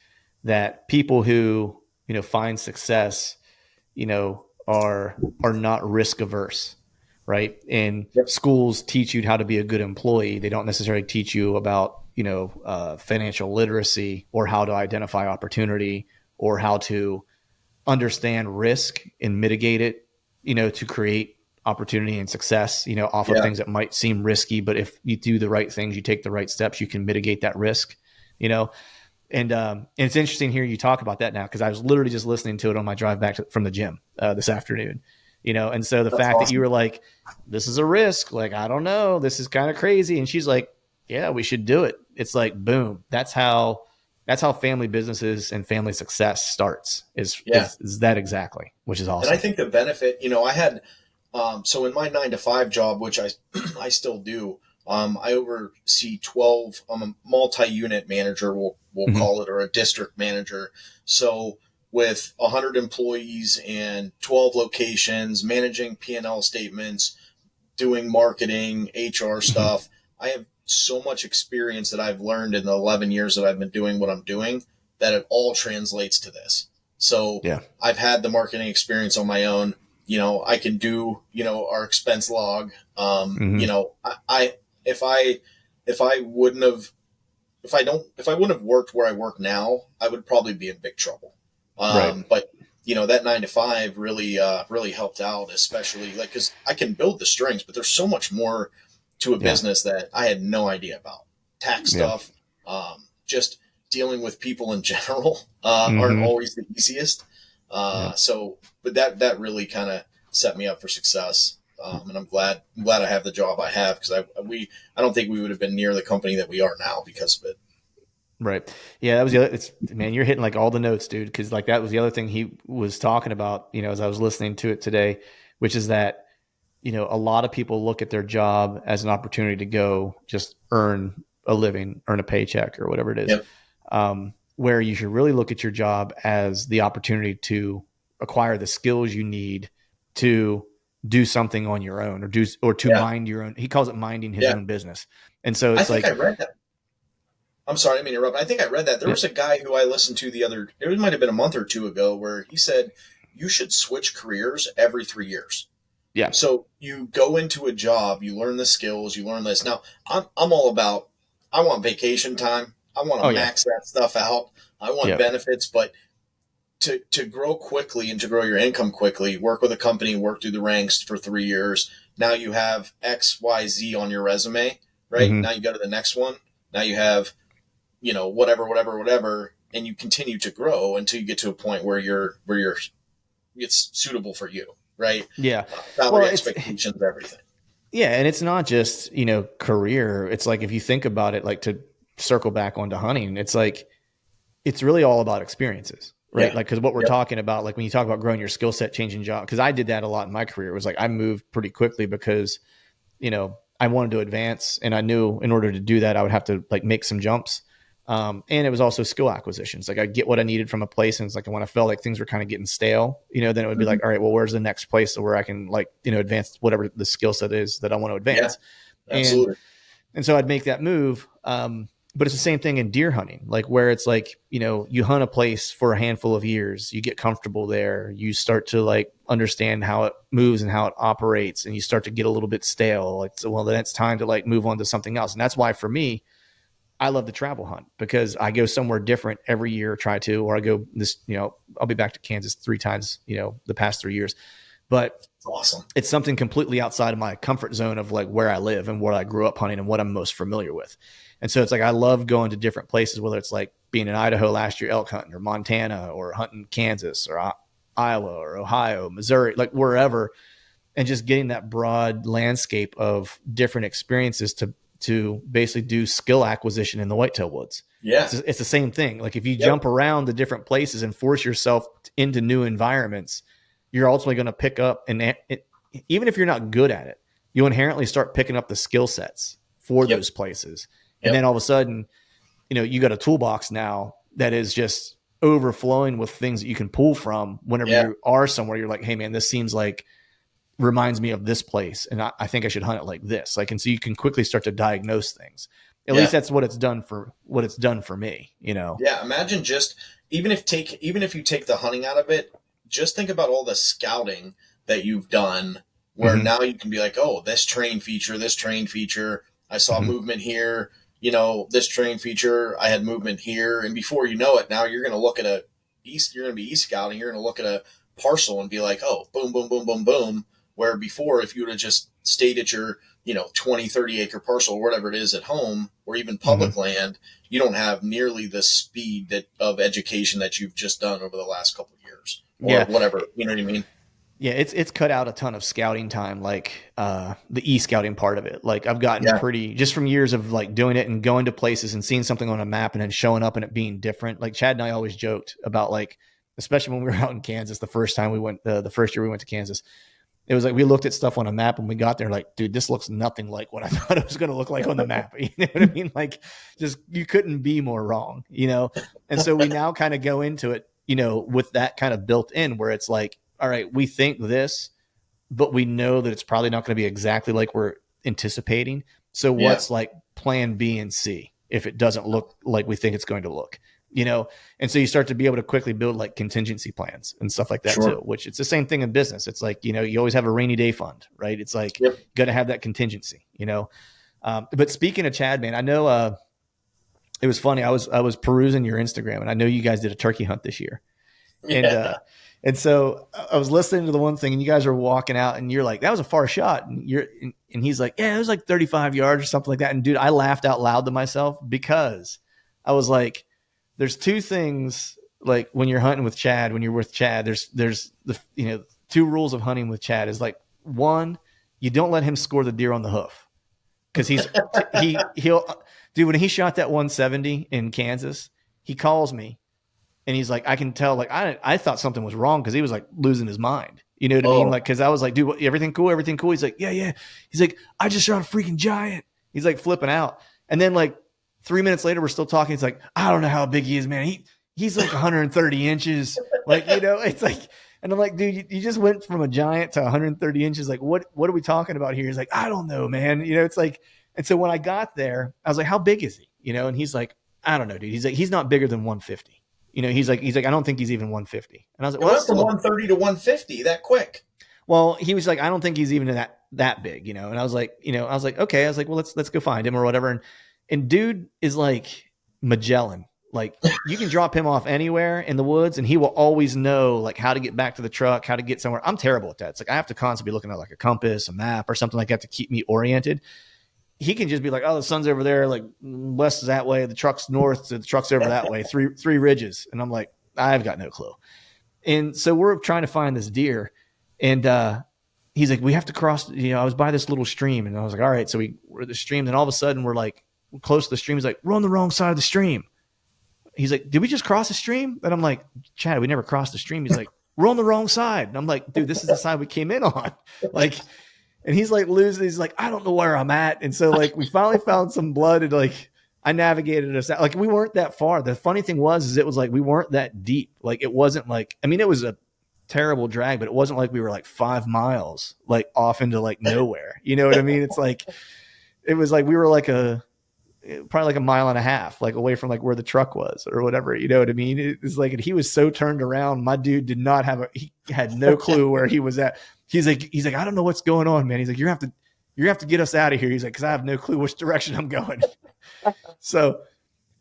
that people who find success, are not risk averse, right? And Yep. schools teach you how to be a good employee. They don't necessarily teach you about financial literacy or how to identify opportunity or how to understand risk and mitigate it, to create opportunity and success, off of Yeah. things that might seem risky. But if you do the right things, you take the right steps, you can mitigate that risk, you know? And it's interesting hearing you talk about that now, because I was literally just listening to it on my drive back from the gym this afternoon, and so the That's fact that you awesome. were like, this is a risk, like, I don't know, this is kind of crazy. And she's like, yeah, we should do it. It's like, boom. That's how family businesses and family success starts is, Yeah. is, is that exactly, which is And I awesome. think the benefit, I had, so in my 9 to 5 job, which I still do, I oversee 12, I'm a multi-unit manager, we'll Hmm. call it, or a district manager. So with 100 employees and 12 locations, managing P&L statements, doing marketing, HR Hmm. stuff, I have so much experience that I've learned in the 11 years that I've been doing what I'm doing that it all translates to this. So Yeah. I've had the marketing experience on my own. I can do, our expense log. Hmm. I if I wouldn't have, if I wouldn't have worked where I work now, I would probably be in big trouble. Right. But that 9 to 5 really helped out, especially like, cause I can build the strings, but there's so much more to a Yeah. business that I had no idea about. Tax Yeah. stuff, just dealing with people in general, aren't Hmm. always the easiest. Yeah. But that really kind of set me up for success. And I'm glad I have the job I have, because I don't think we would have been near the company that we are now because of it. Right. Yeah, that was the other, it's man, you're hitting like all the notes, dude. Cause like that was the other thing he was talking about, as I was listening to it today, which is that, a lot of people look at their job as an opportunity to go just earn a living, earn a paycheck or whatever it is. Yep. Where you should really look at your job as the opportunity to acquire the skills you need to do something on your own or to Yeah. mind your own. He calls it minding his Yeah. own business. And so I it's think I like, read that. I'm sorry, I mean interrupt. I think I read that. There yeah, was a guy who I listened to it might have been a month or two ago, where he said you should switch careers every 3 years. yeah. So you go into a job, you learn the skills, you learn this. Now I'm all about, I want vacation time. I want Oh to yeah. max that stuff out. I want Yep. benefits, but to grow quickly and to grow your income quickly, work with a company, work through the ranks for 3 years. Now you have X, Y, Z on your resume, right? Hmm. Now you go to the next one. Now you have, whatever, and you continue to grow until you get to a point where it's suitable for you, right? Yeah. Well, Salary expectations, everything. yeah. And it's not just, career. It's like, if you think about it, like to circle back onto hunting, it's like, it's really all about experiences, right? Yeah. Like, cause what we're Yep. talking about, like when you talk about growing your skill set, changing job, cause I did that a lot in my career. It was like, I moved pretty quickly because, I wanted to advance and I knew in order to do that, I would have to like make some jumps. And it was also skill acquisitions. Like I get what I needed from a place. And it's like, when I felt like things were kind of getting stale, then it would be Mhm. like, all right, well, where's the next place where I can like, advance whatever the skill set is that I want to Yeah. advance. And, Absolutely. and so I'd make that move. But it's the same thing in deer hunting, like where it's like, you hunt a place for a handful of years, you get comfortable there, you start to like understand how it moves and how it operates, and you start to get a little bit stale. Like, so, well, then it's time to like move on to something else. And that's why for me, I love the travel hunt, because I go somewhere different every year, try to, or I go this, I'll be back to Kansas 3 times, the past 3 years. But It's awesome. it's something completely outside of my comfort zone of like where I live and what I grew up hunting and what I'm most familiar with. And so it's like, I love going to different places, whether it's like being in Idaho last year, elk hunting, or Montana, or hunting Kansas, or Iowa, or Ohio, Missouri, like wherever, and just getting that broad landscape of different experiences to basically do skill acquisition in the whitetail woods. Yeah. It's the same thing. Like if you jump around the different places and force yourself into new environments, you're ultimately going to pick up, and even if you're not good at it, you inherently start picking up the skill sets for those places. And then all of a sudden, you got a toolbox now that is just overflowing with things that you can pull from whenever you are somewhere. You're like, hey man, this seems like reminds me of this place, and I think I should hunt it like this. Like, and so you can quickly start to diagnose things. At least that's what it's done for me, Yeah. Imagine just, even if you take the hunting out of it, just think about all the scouting that you've done where now you can be like, oh, this terrain feature, I saw movement here, this terrain feature, I had movement here. And before you know it, now you're going to look at you're going to be east scouting, you're going to look at a parcel and be like, oh, boom, boom, boom, boom, boom. Where before, if you would have just stayed at your, 20, 30 acre parcel, or whatever it is at home, or even public land, you don't have nearly the speed of education that you've just done over the last couple of years, or whatever. You know what I mean? Yeah, it's cut out a ton of scouting time, like the e-scouting part of it. Like I've gotten pretty, just from years of like doing it and going to places and seeing something on a map and then showing up and it being different. Like Chad and I always joked about, like, especially when we were out in Kansas, the first time we went, the first year we went to Kansas, it was like we looked at stuff on a map and we got there like, dude, this looks nothing like what I thought it was going to look like on the map. You know what I mean? Like, just, you couldn't be more wrong, And so we now kind of go into it, with that kind of built in, where it's like, all right, we think this, but we know that it's probably not going to be exactly like we're anticipating. So what's like plan B and C if it doesn't look like we think it's going to look, And so you start to be able to quickly build like contingency plans and stuff like that too, which it's the same thing in business. It's like, you always have a rainy day fund, right? It's like, you got to have that contingency, But speaking of Chad, man, I know it was funny. I was perusing your Instagram, and I know you guys did a turkey hunt this year. And so I was listening to the one thing, and you guys are walking out, and you're like, that was a far shot. And he's like, yeah, it was like 35 yards or something like that. And dude, I laughed out loud to myself, because I was like, there's two things, like when you're hunting with Chad, when you're with Chad, there's the, 2 rules of hunting with Chad is like, 1, you don't let him score the deer on the hoof. Cause he'll dude, when he shot that 170 in Kansas, he calls me. And he's like, I can tell, like, I thought something was wrong, because he was like losing his mind. You know what I mean? Like, because I was like, dude, everything cool? Everything cool? He's like, yeah. He's like, I just shot a freaking giant. He's like flipping out. And then like 3 minutes later, we're still talking. He's like, I don't know how big he is, man. He's like 130 inches. Like, it's like, and I'm like, dude, you just went from a giant to 130 inches. Like, what are we talking about here? He's like, I don't know, man. It's like, and so when I got there, I was like, how big is he? And he's like, I don't know, dude. He's like, he's not bigger than 150. He's like, I don't think he's even 150. And I was like, well, that's from 130 to 150 that quick. Well, he was like, I don't think he's even that big, And I was like, okay. I was like, well, let's go find him or whatever. And dude is like Magellan. Like, you can drop him off anywhere in the woods, and he will always know like how to get back to the truck, how to get somewhere. I'm terrible at that. It's like I have to constantly be looking at like a compass, a map, or something like that to keep me oriented. He can just be like, oh, the sun's over there, like west is that way, the truck's north, so the truck's over that way, three ridges. And I'm like, I've got no clue. And so we're trying to find this deer, and he's like, we have to cross, I was by this little stream, and I was like, all right. So we're at the stream, and all of a sudden we're like close to the stream. He's like, we're on the wrong side of the stream. He's like, did we just cross the stream? And I'm like, Chad, we never crossed the stream. He's like, we're on the wrong side. And I'm like, dude, this is the side we came in on. Like, and he's like losing. He's like, I don't know where I'm at. And so like, we finally found some blood, and like, I navigated us out. Like, we weren't that far. The funny thing was it was like, we weren't that deep. Like, it wasn't like, I mean, it was a terrible drag, but it wasn't like we were like 5 miles, like off into like nowhere. You know what I mean? It's like, it was like, we were like probably like a mile and a half, like away from like where the truck was or whatever. You know what I mean? It's like, and he was so turned around. My dude did not have he had no clue where he was at. He's like, I don't know what's going on, man. He's like, you have to get us out of here. He's like, cause I have no clue which direction I'm going.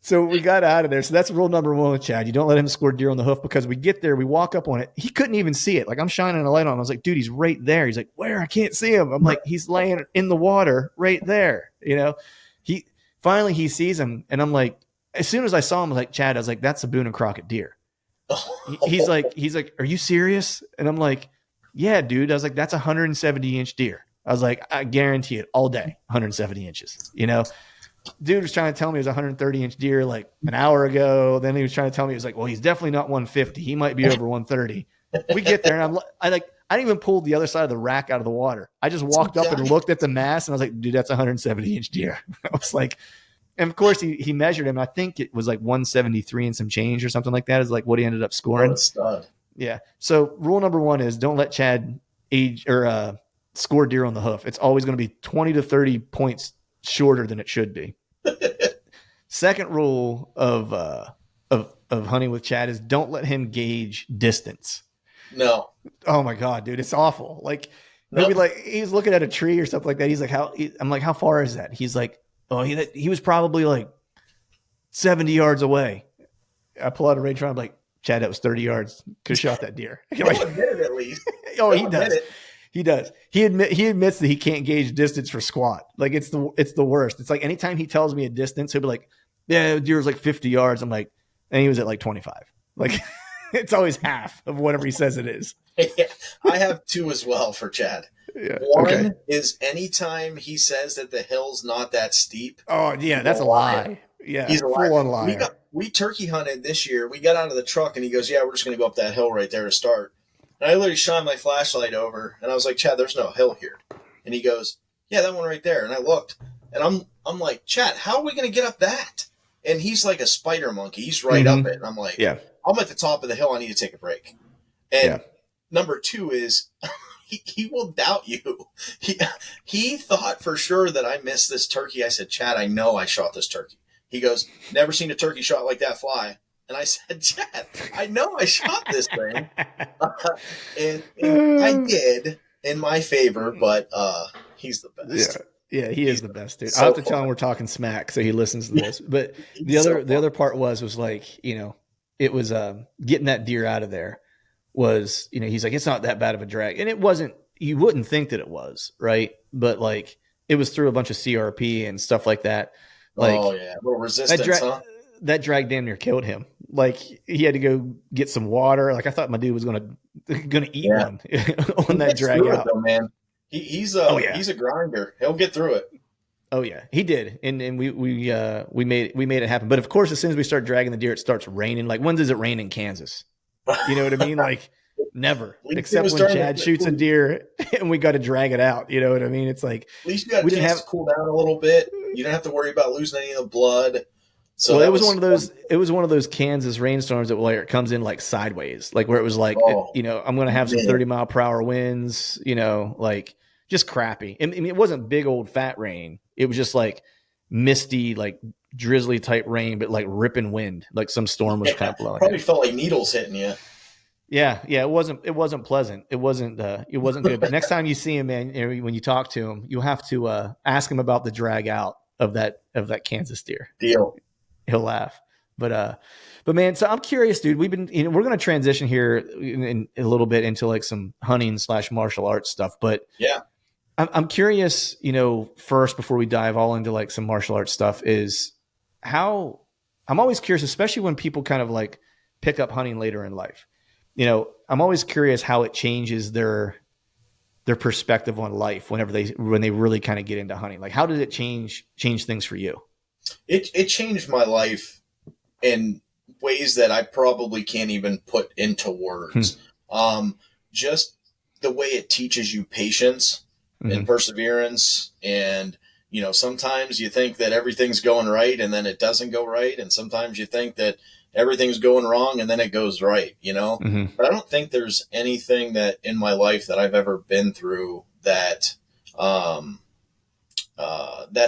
So we got out of there. So that's rule number one with Chad. You don't let him score deer on the hoof, because we get there, we walk up on it. He couldn't even see it. Like, I'm shining a light on him. I was like, dude, he's right there. He's like, where? I can't see him. I'm like, he's laying in the water right there. You know, finally he sees him. And I'm like, as soon as I saw him, I was like, Chad, I was like, that's a Boone and Crockett deer. He's like, are you serious? And I'm like, yeah, dude. I was like, that's a 170-inch deer. I was like, I guarantee it all day, 170 inches, you know? Dude was trying to tell me it was a 130-inch deer like an hour ago. Then he was trying to tell me, he was like, well, he's definitely not 150. He might be over 130. We get there, and I didn't even pull the other side of the rack out of the water. I just walked up and looked at the mass, and I was like, dude, that's a 170-inch deer. I was like, and of course he measured him. I think it was like 173 and some change or something like that is like what he ended up scoring. Yeah. So rule number one is don't let Chad score deer on the hoof. It's always going to be 20 to 30 points shorter than it should be. Second rule of hunting with Chad is don't let him gauge distance. No. Oh my God, dude, it's awful. Like maybe like he's looking at a tree or something like that. He's like, I'm like, how far is that? He's like, oh, he was probably like 70 yards away. I pull out a range finder. I'm like, Chad, that was 30 yards. Could have shot that deer. Like, admit it at least. Oh, he does. He does. He admits that he can't gauge distance for squat. Like it's the worst. It's like anytime he tells me a distance, he'll be like, yeah, deer was like 50 yards. I'm like, and he was at like 25. Like it's always half of whatever he says it is. Yeah, I have two as well for Chad. Yeah. One is anytime he says that the hill's not that steep. Oh yeah, that's a lie. Yeah, he's a full-on liar. We turkey hunted this year. We got out of the truck and he goes, yeah, we're just going to go up that hill right there to start. And I literally shined my flashlight over and I was like, Chad, there's no hill here. And he goes, yeah, that one right there. And I looked and I'm like, Chad, how are we going to get up that? And he's like a spider monkey. He's right up it. And I'm like, yeah, I'm at the top of the hill. I need to take a break. And number two is he will doubt you. He thought for sure that I missed this turkey. I said, Chad, I know I shot this turkey. He goes, never seen a turkey shot like that fly. And I said, Chad, I know I shot this thing. And I did in my favor, but he's the best. Yeah, he is the best, dude. So I'll have to tell him we're talking smack so he listens to this. But the other part was like, you know, it was getting that deer out of there was, you know, he's like, it's not that bad of a drag. And it wasn't, you wouldn't think that it was, right? But like it was through a bunch of CRP and stuff like that. Like, oh yeah, a little resistance, that drag damn near killed him. Like he had to go get some water. Like I thought my dude was gonna eat one on that drag out. Though, man. He's a grinder. He'll get through it. Oh yeah, he did, and we made it happen. But of course, as soon as we start dragging the deer, it starts raining. Like when does it rain in Kansas? You know what I mean? Like never, except when Chad shoots a deer and we got to drag it out. You know what I mean? It's like at least you got a chance to cool down a little bit. You don't have to worry about losing any of the blood. So well, it was one of those. It was one of those Kansas rainstorms that like comes in like sideways, like where it was like, you know, I'm going to have some 30-mile-per-hour winds. You know, like just crappy. I mean, it wasn't big old fat rain. It was just like misty, like drizzly type rain, but like ripping wind, like some storm was kind of blowing. Probably felt like needles hitting you. Yeah, it wasn't pleasant. It wasn't good. But next time you see him, man, when you talk to him, you'll have to ask him about the drag out of that Kansas deer. Deal. He'll laugh. But man, so I'm curious, dude. We're going to transition here in a little bit into like some hunting / martial arts stuff. But yeah, I'm curious, you know, first before we dive all into like some martial arts stuff is how I'm always curious, especially when people kind of like pick up hunting later in life. You know, I'm always curious how it changes their perspective on life when they really kind of get into hunting. Like, how did it change things for you? It changed my life in ways that I probably can't even put into words. Just the way it teaches you patience and perseverance. And, you know, sometimes you think that everything's going right and then it doesn't go right. And sometimes you think that everything's going wrong and then it goes right, you know? But I don't think there's anything that in my life that I've ever been through that, that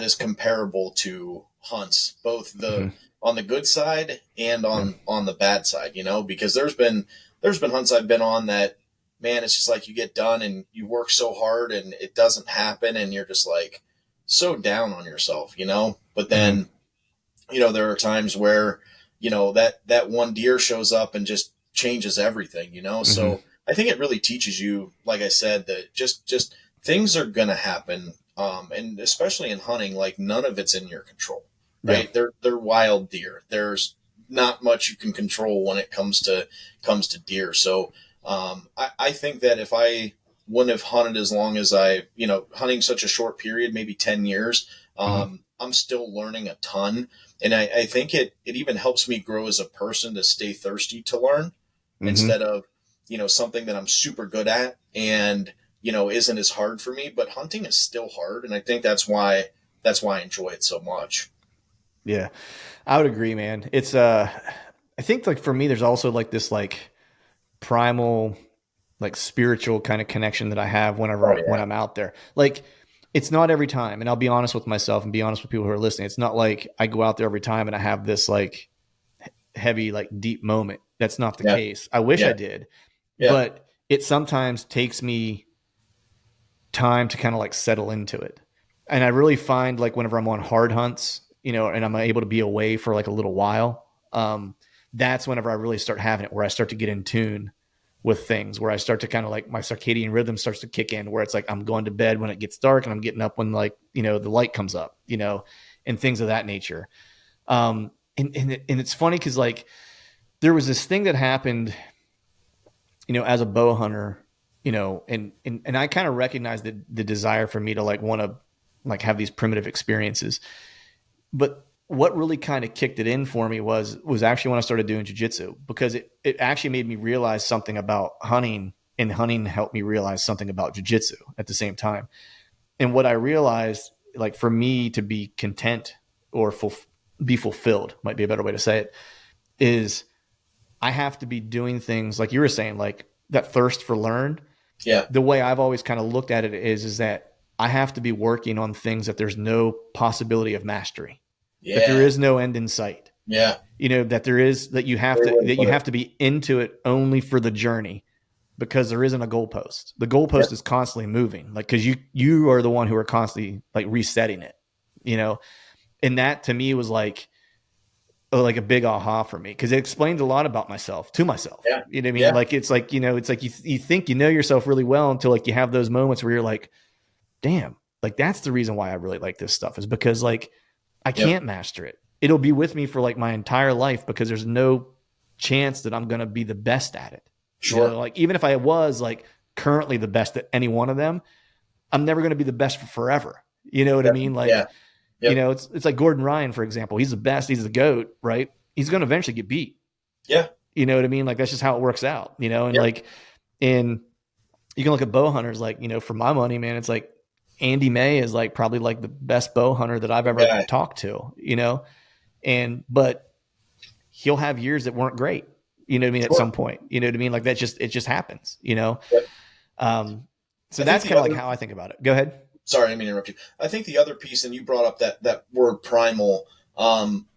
is comparable to hunts, both Hmm. on the good side and on the bad side, because there's been hunts I've been on that, man, it's just like you get done and you work so hard and it doesn't happen and you're just like so down on yourself, but Hmm. then, there are times where, that one deer shows up and just changes everything, Hmm. so I think it really teaches you, like I said, that just things are going to happen. And especially in hunting, like none of it's in your control, Yeah. right? They're wild deer. There's not much you can control when it comes to deer. So I think that if I wouldn't have hunted as long as hunting such a short period, maybe 10 years, Hmm. I'm still learning a ton. And I think it even helps me grow as a person to stay thirsty to learn Hmm. instead of, something that I'm super good at and, isn't as hard for me, but hunting is still hard. And I think that's why I enjoy it so much. Yeah. I would agree, man. It's I think like for me, there's also like this like primal, like spiritual kind of connection that I have Oh when yeah. I'm out there. Like it's not every time, and I'll be honest with myself and be honest with people who are listening. It's not like I go out there every time and I have this like heavy, like deep moment. That's not the Yeah. case. I wish Yeah. I did, Yeah. but it sometimes takes me time to kind of like settle into it. And I really find like whenever I'm on hard hunts, and I'm able to be away for like a little while, that's whenever I really start having it, where I start to get in tune with things, where I start to kind of like my circadian rhythm starts to kick in, where it's like I'm going to bed when it gets dark and I'm getting up when like, the light comes up, and things of that nature. And it's funny because like there was this thing that happened, as a bow hunter, and I kind of recognized the desire for me to like want to like have these primitive experiences. But what really kind of kicked it in for me was actually when I started doing jiu-jitsu, because it actually made me realize something about hunting, and hunting helped me realize something about jiu-jitsu at the same time. And what I realized, like for me to be content or be fulfilled, might be a better way to say it, is I have to be doing things like you were saying, like that thirst for learn. Yeah. The way I've always kind of looked at it is that I have to be working on things that there's no possibility of mastery, that there Yeah. is no end in sight. Yeah. That there is that you have Great to way to that you put it. have to be into it only for the journey, because there isn't a goalpost. The goalpost Yep. is constantly moving, like because you are the one who are constantly like resetting it, you know. And that to me was like a big aha for me, because it explained a lot about myself to myself. Yeah. You know what I mean? Yeah. Like it's like you think you know yourself really well until like you have those moments where you're like, damn, like that's the reason why I really like this stuff, is because like I Yep. can't master it. It'll be with me for like my entire life, because there's no chance that I'm gonna be the best at it. Sure. Like even if I was like currently the best at any one of them, I'm never gonna be the best for forever. You know what I mean? Yeah. Like, Yep. it's like Gordon Ryan, for example. He's the best, he's the GOAT, right? He's gonna eventually get beat. Yeah. You know what I mean? Like that's just how it works out, and Yep. like in you can look at bow hunters, like, for my money, man, it's like Andy May is like probably like the best bow hunter that I've ever Yeah. talked to. And but he'll have years that weren't great, at Sure. some point. You know what I mean? Like it just happens. Yep. Um so I think that's the kind of like other how I think about it. Go ahead. Sorry, I didn't mean to interrupt you. I think the other piece, and you brought up that word primal. Um,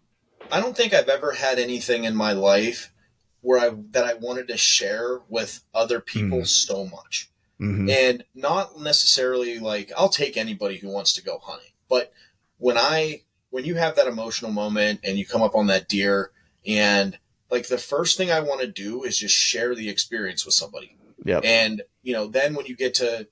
I don't think I've ever had anything in my life where I wanted to share with other people Mm-hmm. so much. Mm-hmm. And not necessarily like I'll take anybody who wants to go hunting, but when you have that emotional moment and you come up on that deer, and like the first thing I want to do is just share the experience with somebody. Yep. And then when you get to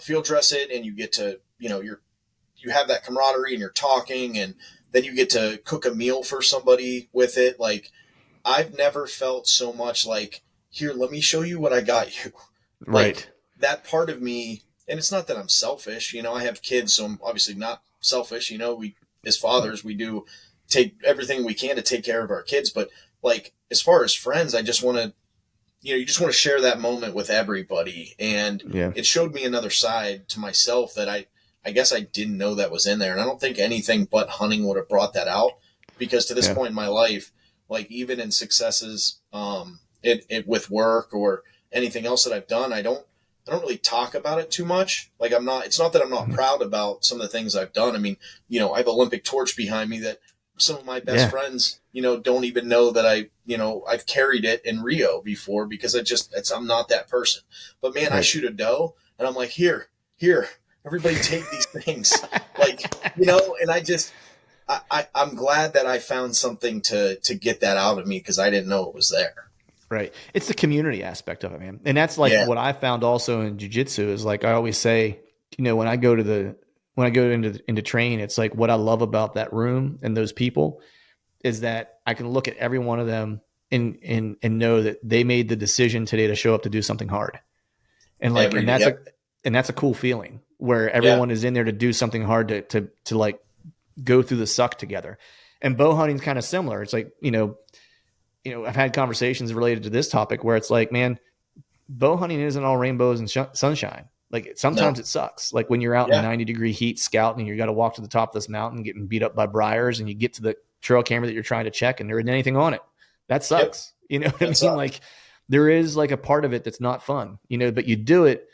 field dress it, and you get to you have that camaraderie and you're talking, and then you get to cook a meal for somebody with it. Like I've never felt so much like, here, let me show you what I got you. Like Right. that part of me, and it's not that I'm selfish, I have kids, so I'm obviously not selfish. We, as fathers, we do take everything we can to take care of our kids. But like, as far as friends, I just want to, you just want to share that moment with everybody. And Yeah. it showed me another side to myself that I guess I didn't know that was in there. And I don't think anything but hunting would have brought that out, because to this Yeah. point in my life, like even in successes, it with work or anything else that I've done, talk about it too much. Like it's not that I'm not proud about some of the things I've done. I mean, I have Olympic torch behind me that some of my best friends, don't even know that I've carried it in Rio before, because I'm not that person. But man, I shoot a doe and I'm like, here, everybody take these things. Like, and I'm glad that I found something to get that out of me, because I didn't know it was there. Right. It's the community aspect of it, man. And that's like what I found also in jiu-jitsu is, like I always say, when I go into train, it's like what I love about that room and those people is that I can look at every one of them and know that they made the decision today to show up to do something hard. And like, that's a cool feeling where everyone is in there to do something hard to like go through the suck together. And bow hunting is kind of similar. It's like, I've had conversations related to this topic where it's like, man, bow hunting isn't all rainbows and sunshine. Like sometimes it sucks. Like when you're out in 90-degree heat scouting and you got to walk to the top of this mountain, getting beat up by briars, and you get to the trail camera that you're trying to check and there isn't anything on it. That sucks. You know what I mean? Sucks. Like there is like a part of it that's not fun, but you do it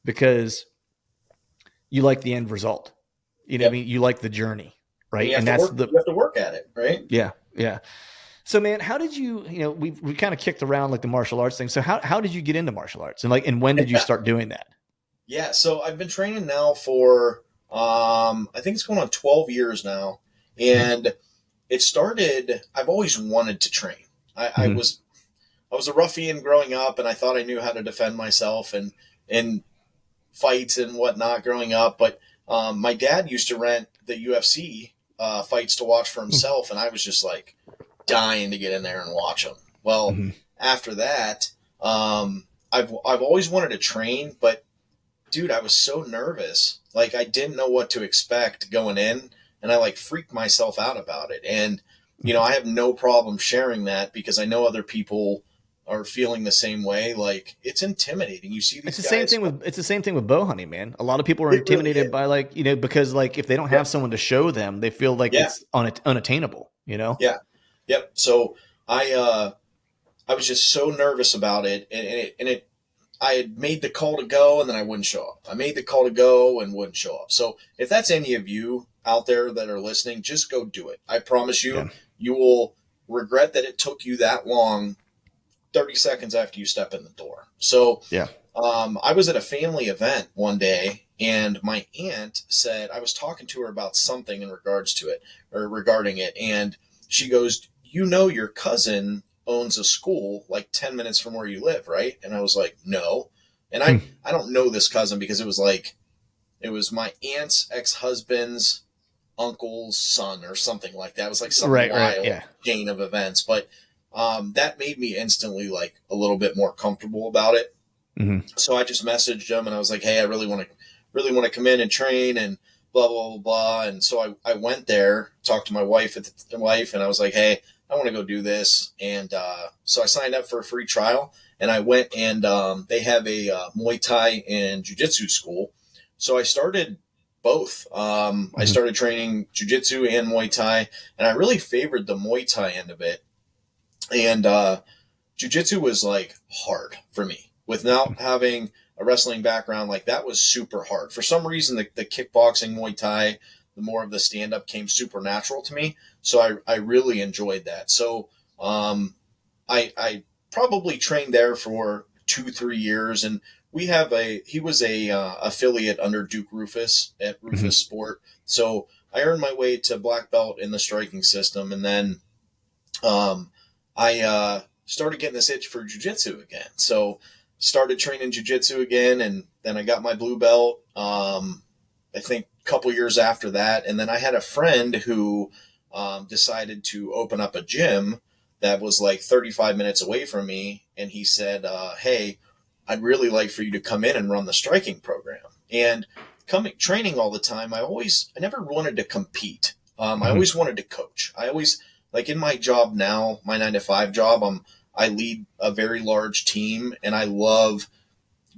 because you like the end result. What I mean? You like the journey, right? And you have to work at it, right? Yeah. Yeah. So man, how did you, we kind of kicked around like the martial arts thing. So how did you get into martial arts and when did you start doing that? Yeah. So I've been training now for, I think it's going on 12 years now. And it started, I've always wanted to train. I was a ruffian growing up, and I thought I knew how to defend myself and in fights and whatnot growing up. But my dad used to rent the UFC fights to watch for himself. And I was just like dying to get in there and watch them. Well, after that, I've always wanted to train, but dude, I was so nervous. Like I didn't know what to expect going in, and I like freaked myself out about it. And, I have no problem sharing that because I know other people are feeling the same way. Like it's intimidating. You see these it's the same thing with bow hunting, man. A lot of people are intimidated by like, because like if they don't have someone to show them, they feel like it's unattainable, Yeah. Yep. So I was just so nervous about it, and I had made the call to go and then I wouldn't show up. I made the call to go and wouldn't show up. So if that's any of you out there that are listening, just go do it. I promise you, you will regret that it took you that long 30 seconds after you step in the door. So I was at a family event one day, and my aunt said, I was talking to her about something in regards to it or regarding it. And she goes, your cousin owns a school like 10 minutes from where you live, right? And I was like, no. And I don't know this cousin because it was my aunt's ex-husband's uncle's son or something like that. It was like some wild chain of events. But that made me instantly like a little bit more comfortable about it. So I just messaged him and I was like, hey, I really want to come in and train and blah, blah, blah, blah. And so I went there, talked to my wife and I was like, hey, I want to go do this. And so I signed up for a free trial, and I went, and they have a Muay Thai and Jiu Jitsu school. So I started both. I started training Jiu Jitsu and Muay Thai, and I really favored the Muay Thai end of it. And Jiu Jitsu was like hard for me without having a wrestling background. Like that was super hard. For some reason, the kickboxing, Muay Thai, the more of the stand-up came supernatural to me. So I really enjoyed that. So I probably trained there for 2-3 years, and he was a affiliate under Duke Rufus at Rufus Sport. So I earned my way to black belt in the striking system. And then I started getting this itch for jiu-jitsu again. So started training jiu-jitsu again, and then I got my blue belt, I think a couple years after that. And then I had a friend who decided to open up a gym that was like 35 minutes away from me. And he said, hey, I'd really like for you to come in and run the striking program. And training all the time, I never wanted to compete. I always wanted to coach. I always, like in my job now, my 9-to-5 job, I lead a very large team, and I love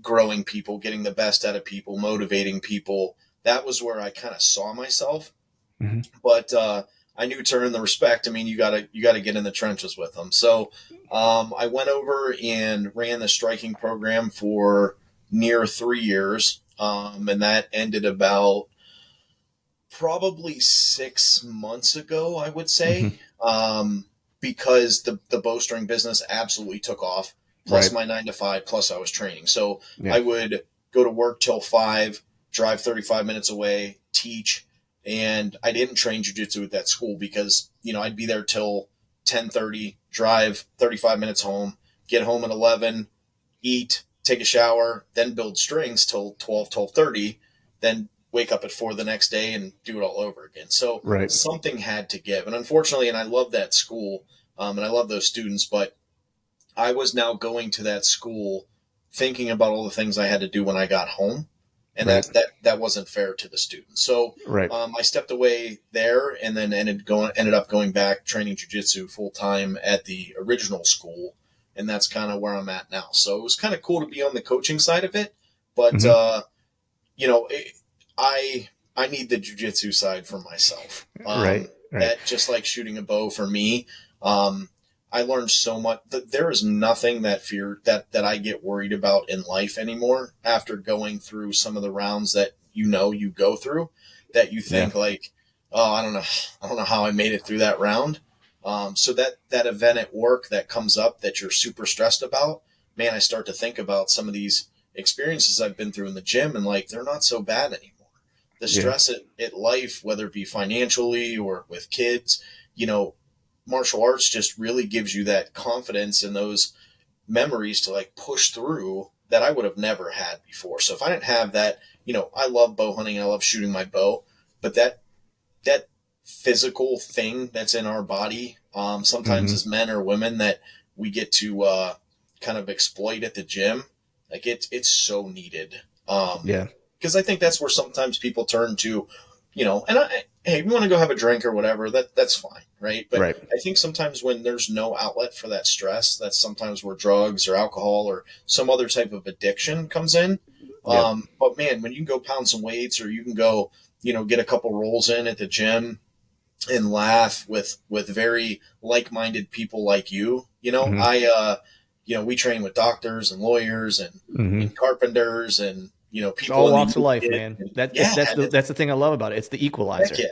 growing people, getting the best out of people, motivating people. That was where I kind of saw myself. But I knew to earn the respect, I mean, you gotta get in the trenches with them. So I went over and ran the striking program for near 3 years. And that ended about probably 6 months ago, I would Hmm. say, because the bowstring business absolutely took off. Plus Right. my 9 to 5, plus I was training. So Yeah. I would go to work till 5, drive 35 minutes away, teach, and I didn't train jujitsu at that school because I'd be there till 10:30, drive 35 minutes home, get home at 11, eat, take a shower, then build strings till 12, 12:30, then wake up at 4 the next day and do it all over again. So Right. something had to give. And unfortunately, and I love that school, and I love those students, but I was now going to that school thinking about all the things I had to do when I got home. And Right. that wasn't fair to the students. So Right. I stepped away there, and then ended up going back training jujitsu full time at the original school, and that's kind of where I'm at now. So it was kind of cool to be on the coaching side of it, but Hmm. you know, it, I need the jujitsu side for myself. Right. Right. That just like shooting a bow for me. Um, I learned so much. There is nothing that I get worried about in life anymore after going through some of the rounds that you go through. That you Yeah. think like, oh, I don't know how I made it through that round. So that event at work that comes up that you're super stressed about, man, I start to think about some of these experiences I've been through in the gym, and like they're not so bad anymore. The Yeah. stress at life, whether it be financially or with kids, you know, martial arts just really gives you that confidence and those memories to like push through that I would have never had before. So if I didn't have that, I love bow hunting, I love shooting my bow, but that physical thing that's in our body, sometimes Hmm. as men or women that we get to kind of exploit at the gym, like it's so needed. Yeah. Because I think that's where sometimes people turn to, hey, if you want to go have a drink or whatever, that's fine, right? But Right. I think sometimes when there's no outlet for that stress, that's sometimes where drugs or alcohol or some other type of addiction comes in. Yep. But man, when you can go pound some weights or you can go, get a couple rolls in at the gym and laugh with very like-minded people like you, Hmm. we train with doctors and lawyers Hmm. and carpenters and It's people all in the walks of youth life, group. man. And It's yeah, and it's, that's the thing I love about it. It's the heck equalizer. yeah.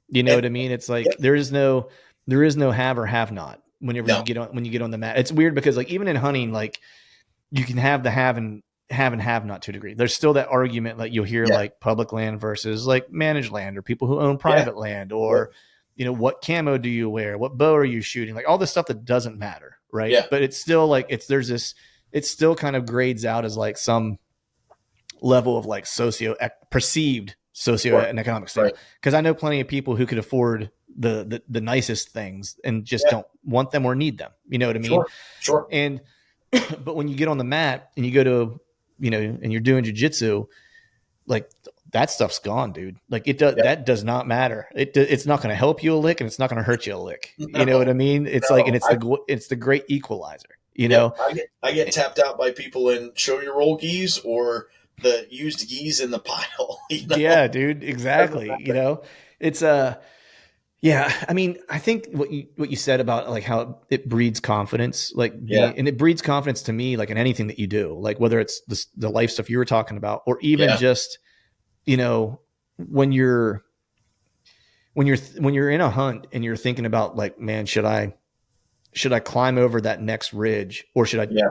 You know And what I mean? It's like yep, there is no have or have not whenever no, when you get on the mat. It's weird because like even in hunting, like you can have the have not to a degree. There's still that argument like you'll hear yeah, like public land versus like managed land or people who own yeah, private land yep, or what camo do you wear? What bow are you shooting? Like all this stuff that doesn't matter, right? yeah, But it's still like it still kind of grades out as like some level of like perceived socio right, and economic right, status. Because I know plenty of people who could afford the nicest things and just yeah, don't want them or need them. You know what I mean? sure, sure, And but when you get on the mat and you go to and you're doing jujitsu, like that stuff's gone, dude. Like yeah, that does not matter. It's not going to help you a lick and it's not going to hurt you a lick. You know what I no, mean? It's like and no, it's the great equalizer. You yep, know? I get tapped out by people in show your roll geese or the used geese in the pile, Yeah, dude. doesn't Exactly. matter. It's Yeah, I mean, I think what you said about like how it breeds confidence, Yeah, and it breeds confidence to me, like in anything that you do, like whether it's the life stuff you were talking about, or even yeah, just you know when you're when you're in a hunt and you're thinking about like, man, should I climb over that next ridge or should I, yeah,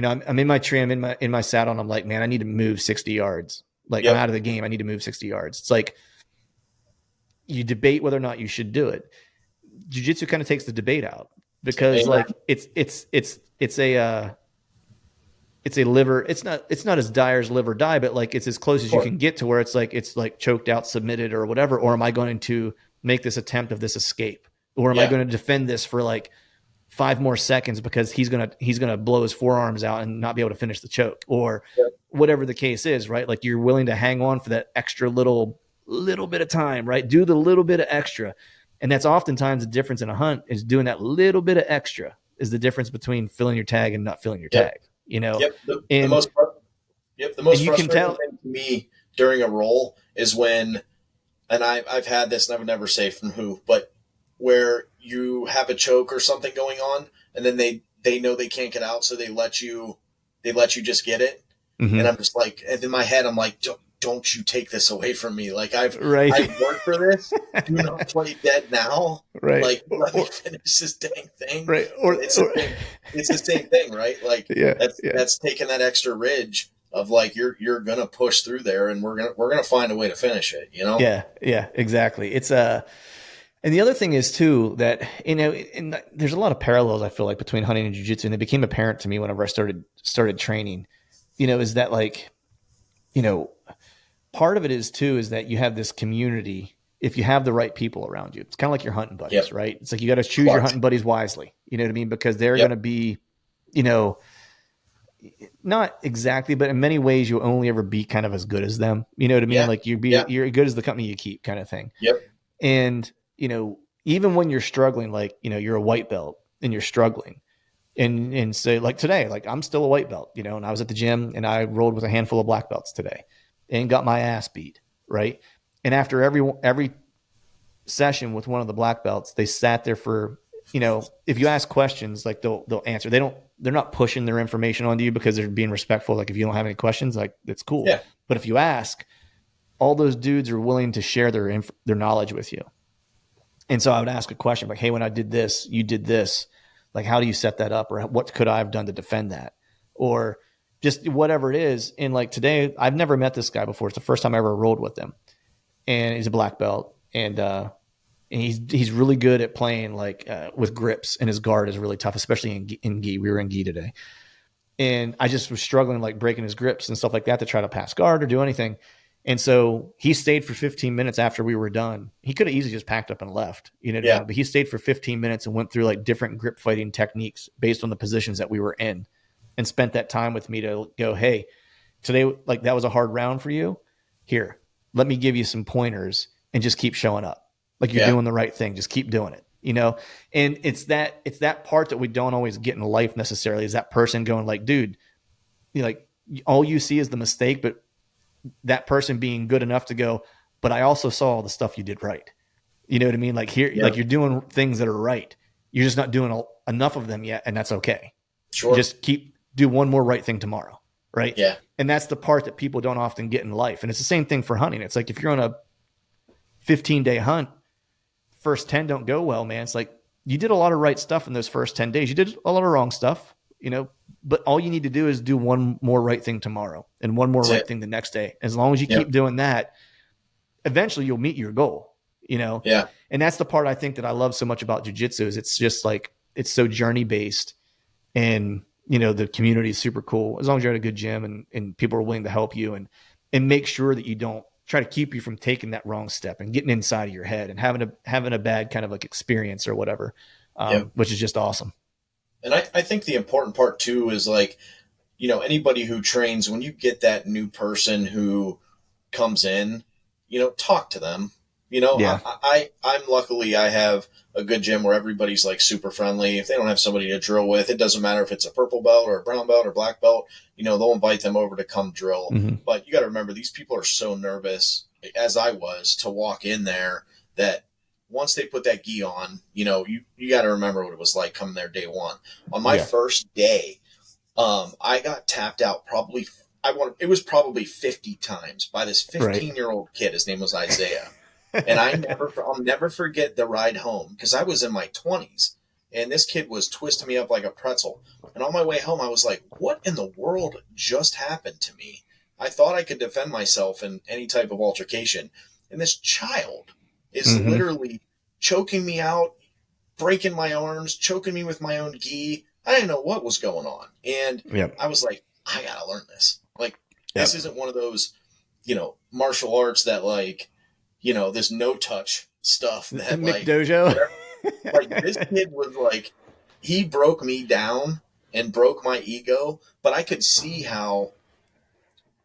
I'm in my tree, I'm in my saddle, and I'm like, man, I need to move 60 yards. Like I'm yep, out of the game, I need to move 60 yards. It's like you debate whether or not you should do it. Jiu-jitsu kind of takes the debate out because like amen, it's a liver, it's not as dire as live or die, but like it's as close of as you course, can get to where it's like choked out, submitted, or whatever. Or am I going to make this attempt of this escape, or am I yeah, going to defend this for like 5 more seconds because he's gonna blow his forearms out and not be able to finish the choke, or yep, whatever the case is, right? Like you're willing to hang on for that extra little bit of time, right? Do the little bit of extra. And that's oftentimes the difference in a hunt is doing that little bit of extra is the difference between filling your tag and not filling your yep, tag, you know? yep. The And most Yep, the and most you can frustrating tell, thing to me during a roll is when, and I've had this, and I would never say from who, but where you have a choke or something going on, and then they know they can't get out, so they let you just get it, Mm-hmm. And I'm just like, and in my head, I'm like, don't you take this away from me. Like I've worked for this. Do not play dead now. Right. Like let me finish this dang thing. Right. It's the same thing, right? Like that's taking that extra ridge of like, you're going to push through there and we're going to find a way to finish it, you know? Yeah. Yeah, exactly. It's and the other thing is too that, you know, and there's a lot of parallels I feel like between hunting and jiu-jitsu, and it became apparent to me whenever I started training, you know, is that like, you know, part of it is too, is that you have this community. If you have the right people around you, it's kind of like your hunting buddies, right? It's like, you got to choose your hunting buddies wisely. You know what I mean? Because they're going to be, you know, not exactly, but in many ways you'll only ever be kind of as good as them. You know what I mean? Like you're good as the company you keep, kind of thing. And, you know, even when you're struggling, like, you know, you're a white belt and you're struggling, and so like today, like I'm still a white belt, you know, and I was at the gym and I rolled with a handful of black belts today and got my ass beat. Right. And after every session with one of the black belts, they sat there for, you know, if you ask questions, like they'll answer. They're not pushing their information onto you because they're being respectful. Like if you don't have any questions, like it's cool. Yeah. But if you ask, all those dudes are willing to share their knowledge with you. And so I would ask a question like, hey, when I did this, you did this. Like, how do you set that up? Or what could I have done to defend that? Or just whatever it is. And like today, I've never met this guy before. It's the first time I ever rolled with him. And he's a black belt. And he's really good at playing like with grips, and his guard is really tough, especially in gi. We were in gi today. And I just was struggling, like breaking his grips and stuff like that to try to pass guard or do anything. And so he stayed for 15 minutes after we were done. He could have easily just packed up and left, you know, but he stayed for 15 minutes and went through like different grip fighting techniques based on the positions that we were in, and spent that time with me to go, hey, today, like that was a hard round for you. Here, let me give you some pointers and just keep showing up. Like you're doing the right thing. Just keep doing it, you know? And it's that part that we don't always get in life necessarily, is that person going like, dude, you know, like all you see is the mistake, but that person being good enough to go, but I also saw all the stuff you did right. You know what I mean? Like here, like you're doing things that are right. You're just not doing enough of them yet. And that's okay. Sure. Just do one more right thing tomorrow. Right. Yeah. And that's the part that people don't often get in life. And it's the same thing for hunting. It's like, if you're on a 15-day hunt, first 10 don't go well, man. It's like, you did a lot of right stuff in those first 10 days. You did a lot of wrong stuff, you know, but all you need to do is do one more right thing tomorrow and one more right thing the next day. As long as you keep doing that, eventually you'll meet your goal, you know? Yeah. And that's the part I think that I love so much about jiu-jitsu, is it's just like, it's so journey based, and, you know, the community is super cool as long as you're at a good gym and people are willing to help you and make sure that you don't try to keep you from taking that wrong step and getting inside of your head and having a bad kind of like experience or whatever, which is just awesome. And I think the important part too is like, you know, anybody who trains, when you get that new person who comes in, you know, talk to them, you know. I'm luckily, I have a good gym where everybody's like super friendly. If they don't have somebody to drill with, it doesn't matter if it's a purple belt or a brown belt or black belt, you know, they'll invite them over to come drill. Mm-hmm. But you got to remember, these people are so nervous, as I was, to walk in there, that once they put that gi on, you know, you got to remember what it was like coming there day one. On my first day, I got tapped out it was probably 50 times by this 15-year-old kid. His name was Isaiah. And I'll never forget the ride home, because I was in my 20s and this kid was twisting me up like a pretzel. And on my way home, I was like, what in the world just happened to me? I thought I could defend myself in any type of altercation. And this child is literally choking me out, breaking my arms, choking me with my own gi. I didn't know what was going on. And I was like, I got to learn this. Like, this isn't one of those, you know, martial arts that, like, you know, this no touch stuff that like dojo. Like, this kid was like, he broke me down and broke my ego, but I could see how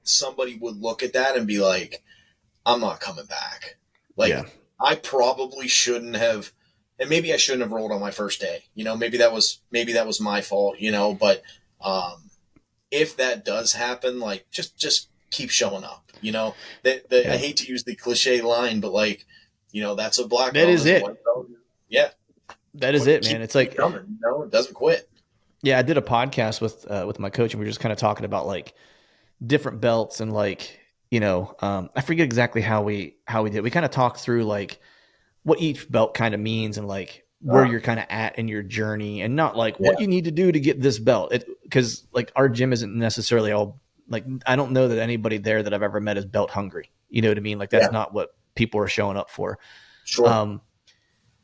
somebody would look at that and be like, I'm not coming back. Like, I probably shouldn't have, and maybe I shouldn't have rolled on my first day. You know, maybe that was my fault, you know, but if that does happen, like, just keep showing up, you know. I hate to use the cliche line, but, like, you know, that's a black belt. That is it. Yeah. That is it, man. It's like, coming, you know, it doesn't quit. Yeah, I did a podcast with my coach, and we were just kind of talking about, like, different belts and like, I forget exactly how we did. We kind of talked through like what each belt kind of means and like where you're kind of at in your journey and not like what you need to do to get this belt. Because like our gym isn't necessarily all like, I don't know that anybody there that I've ever met is belt hungry. You know what I mean? Like that's not what people are showing up for. Sure.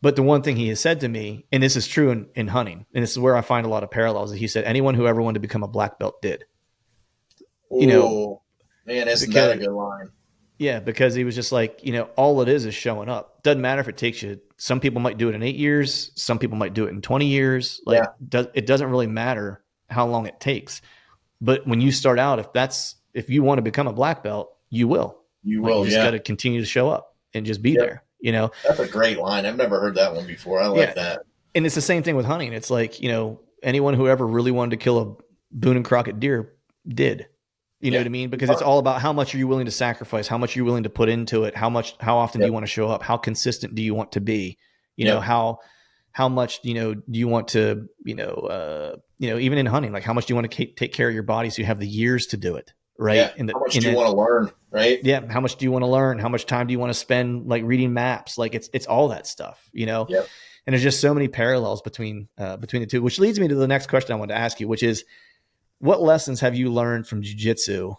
But the one thing he has said to me, and this is true in hunting, and this is where I find a lot of parallels, he said, anyone who ever wanted to become a black belt did. Ooh, man, isn't that a good line? Yeah, because he was just like, all it is showing up. Doesn't matter if it takes you, some people might do it in 8 years. Some people might do it in 20 years. Like it doesn't really matter how long it takes. But when you start out, if you want to become a black belt, you will. You just got to continue to show up and just be there. That's a great line. I've never heard that one before. I like that. And it's the same thing with hunting. It's like, anyone who ever really wanted to kill a Boone and Crockett deer did. You know what I mean? Because it's all about how much are you willing to sacrifice, how much are you willing to put into it, how often do you want to show up, how consistent do you want to be, how much, do you want to, even in hunting, like how much do you want to take care of your body so you have the years to do it, right? Yeah. How much do you want to learn, right? Yeah. How much do you want to learn? How much time do you want to spend like reading maps? Like it's all that stuff, And there's just so many parallels between the two, which leads me to the next question I wanted to ask you, which is, what lessons have you learned from jiu-jitsu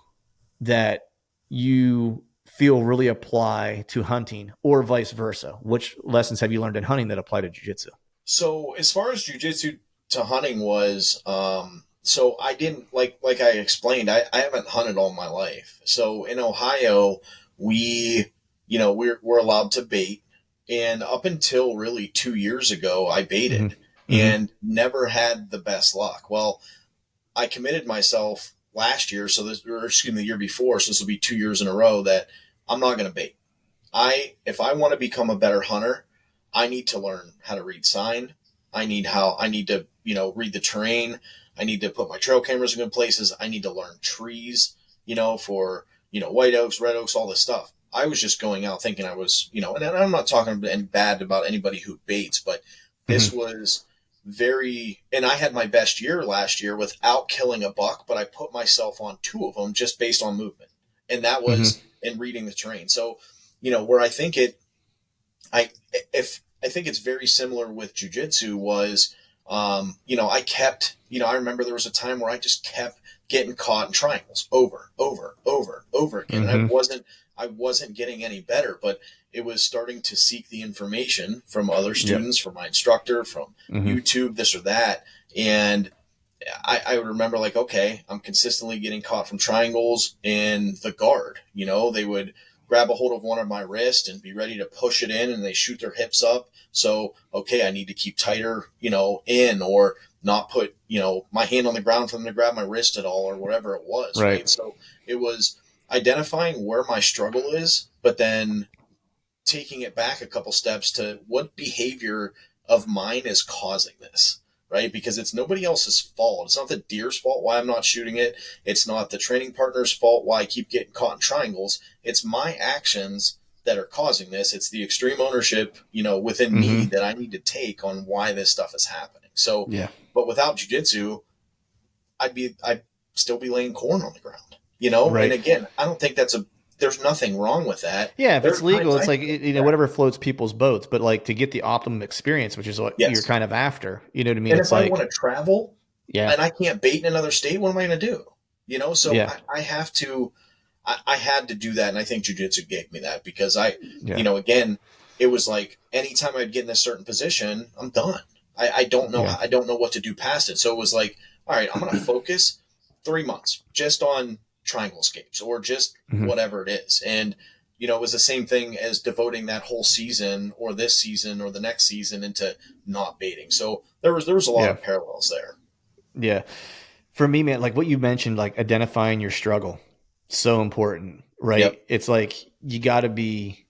that you feel really apply to hunting or vice versa? Which lessons have you learned in hunting that apply to jiu-jitsu? So as far as jiu-jitsu to hunting was, so I didn't like I explained, I haven't hunted all my life. So in Ohio, we're allowed to bait. And up until really 2 years ago, I baited and never had the best luck. Well, I committed myself last year, the year before, so this will be 2 years in a row, that I'm not going to bait. If I want to become a better hunter, I need to learn how to read sign. I need to, read the terrain. I need to put my trail cameras in good places. I need to learn trees, for, white oaks, red oaks, all this stuff. I was just going out thinking I was, and I'm not talking bad about anybody who baits, but this was and I had my best year last year without killing a buck, but I put myself on 2 of them just based on movement. And that was in reading the terrain. So, where I think I think it's very similar with jiu-jitsu was, I kept, I remember there was a time where I just kept getting caught in triangles over again. And I wasn't getting any better, but it was starting to seek the information from other students, from my instructor, from YouTube, this or that. And I would remember like, okay, I'm consistently getting caught from triangles in the guard. They would grab a hold of one of my wrist and be ready to push it in, and they shoot their hips up. So, okay, I need to keep tighter, in, or not put, my hand on the ground for them to grab my wrist at all, or whatever it was. Right. So it was identifying where my struggle is, but then taking it back a couple steps to what behavior of mine is causing this, right? Because it's nobody else's fault. It's not the deer's fault why I'm not shooting it. It's not the training partner's fault why I keep getting caught in triangles. It's my actions that are causing this. It's the extreme ownership, within me that I need to take on why this stuff is happening. So, but without jiu-jitsu, I'd still be laying corn on the ground, Right. And again, I don't think there's nothing wrong with that. Yeah, if it's legal, it's like, whatever floats people's boats. But like to get the optimum experience, which is what you're kind of after, you know what I mean? And it's if I want to travel and I can't bait in another state, what am I going to do? So I have to, I had to do that. And I think jiu-jitsu gave me that because again, it was like anytime I'd get in a certain position, I'm done. I don't know. I don't know what to do past it. So it was like, all right, I'm going to focus 3 months just on triangle escapes or just whatever it is. And, it was the same thing as devoting that whole season or this season or the next season into not baiting. So there was a lot of parallels there. Yeah. For me, man, like what you mentioned, like identifying your struggle, so important, right? Yep. It's like, you got to be,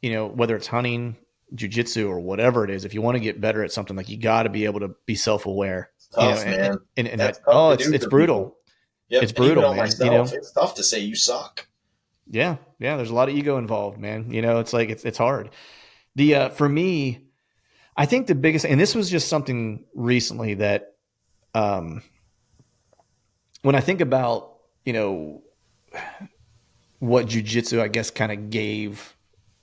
whether it's hunting, jiu-jitsu or whatever it is, if you want to get better at something, like you got to be able to be self-aware. It's tough, man. And it's brutal. Yep. It's brutal, man. Myself, it's tough to say you suck. Yeah. Yeah. There's a lot of ego involved, man. It's like, it's hard. For me, I think the biggest, and this was just something recently that, when I think about, what jujitsu, I guess, kind of gave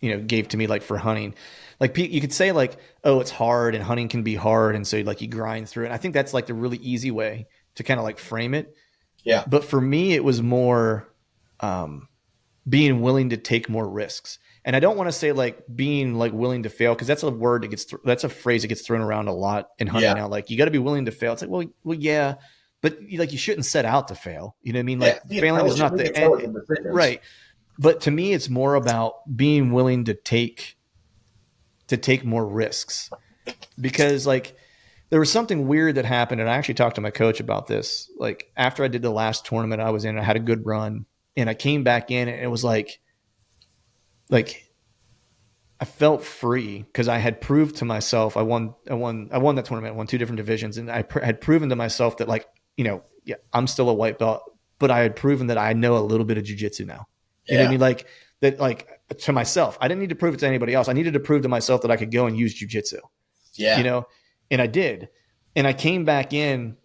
to me, like for hunting. Like you could say like, oh, it's hard and hunting can be hard. And so like you grind through it. And I think that's like the really easy way to kind of like frame it. Yeah. But for me, it was more being willing to take more risks. And I don't want to say like being like willing to fail, because that's a word that that's a phrase that gets thrown around a lot in hunting now. Like you got to be willing to fail. It's like, well, yeah, but like you shouldn't set out to fail. You know what I mean? Like failing is not the end, right? But to me, it's more about being willing to take more risks, because like there was something weird that happened. And I actually talked to my coach about this. Like after I did the last tournament I was in, I had a good run and I came back in and it was like I felt free because I had proved to myself, I won that tournament, I won 2 different divisions. And I had proven to myself that like, yeah, I'm still a white belt, but I had proven that I know a little bit of jiu-jitsu now. You know what I mean? Like that, like to myself, I didn't need to prove it to anybody else. I needed to prove to myself that I could go and use jiu-jitsu. Yeah. And I did. And I came back in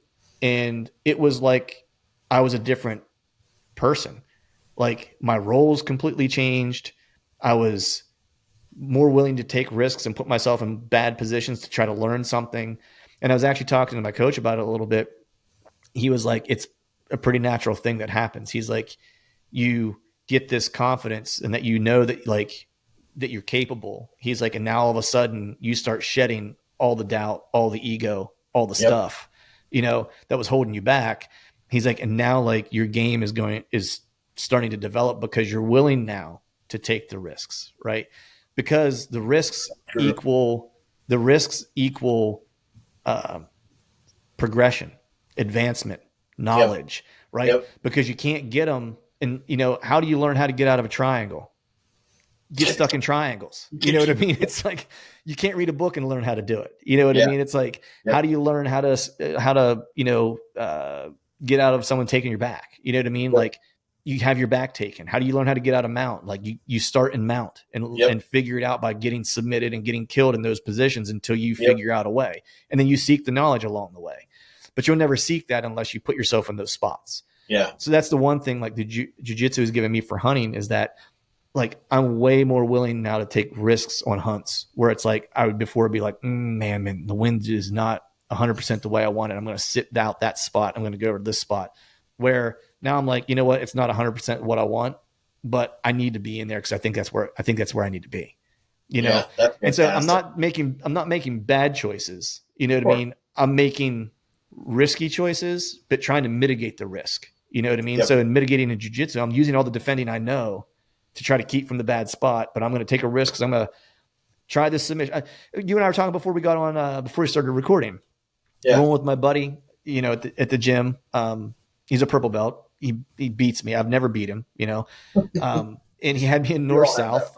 and it was like, I was a different person. Like my roles completely changed. I was more willing to take risks and put myself in bad positions to try to learn something. And I was actually talking to my coach about it a little bit. He was like, it's a pretty natural thing that happens. He's like, you get this confidence and that that like that you're capable. He's like, and now all of a sudden you start shedding all the doubt, all the ego, all the stuff, that was holding you back. He's like, and now like your game is starting to develop because you're willing now to take the risks, right? Because the risks equal progression, advancement, knowledge, right? Because you can't get them. And how do you learn how to get out of a triangle? Get stuck in triangles. You know what I mean? It's like, you can't read a book and learn how to do it. You know what I mean? It's like, how do you learn how to get out of someone taking your back? You know what I mean? Like you have your back taken. How do you learn how to get out of mount? Like you start in mount and figure it out by getting submitted and getting killed in those positions until you figure out a way. And then you seek the knowledge along the way, but you'll never seek that unless you put yourself in those spots. Yeah. So that's the one thing like the jiu-jitsu has given me for hunting is that like, I'm way more willing now to take risks on hunts where it's like, I would before be like, man, the wind is not 100% the way I want it. I'm going to sit out that spot. I'm going to go over this spot where now I'm like, you know what? It's not 100% what I want, but I need to be in there. Cause I think that's where I need to be, and so I'm not making bad choices. You know what I mean? I'm making risky choices, but trying to mitigate the risk. You know what I mean? So in mitigating in jiu-jitsu, I'm using all the defending I know to try to keep from the bad spot, but I'm going to take a risk because I'm going to try this submission. You and I were talking before we got on, before we started recording. Going with my buddy, at the gym. He's a purple belt. He beats me. I've never beat him, and he had me in north-south.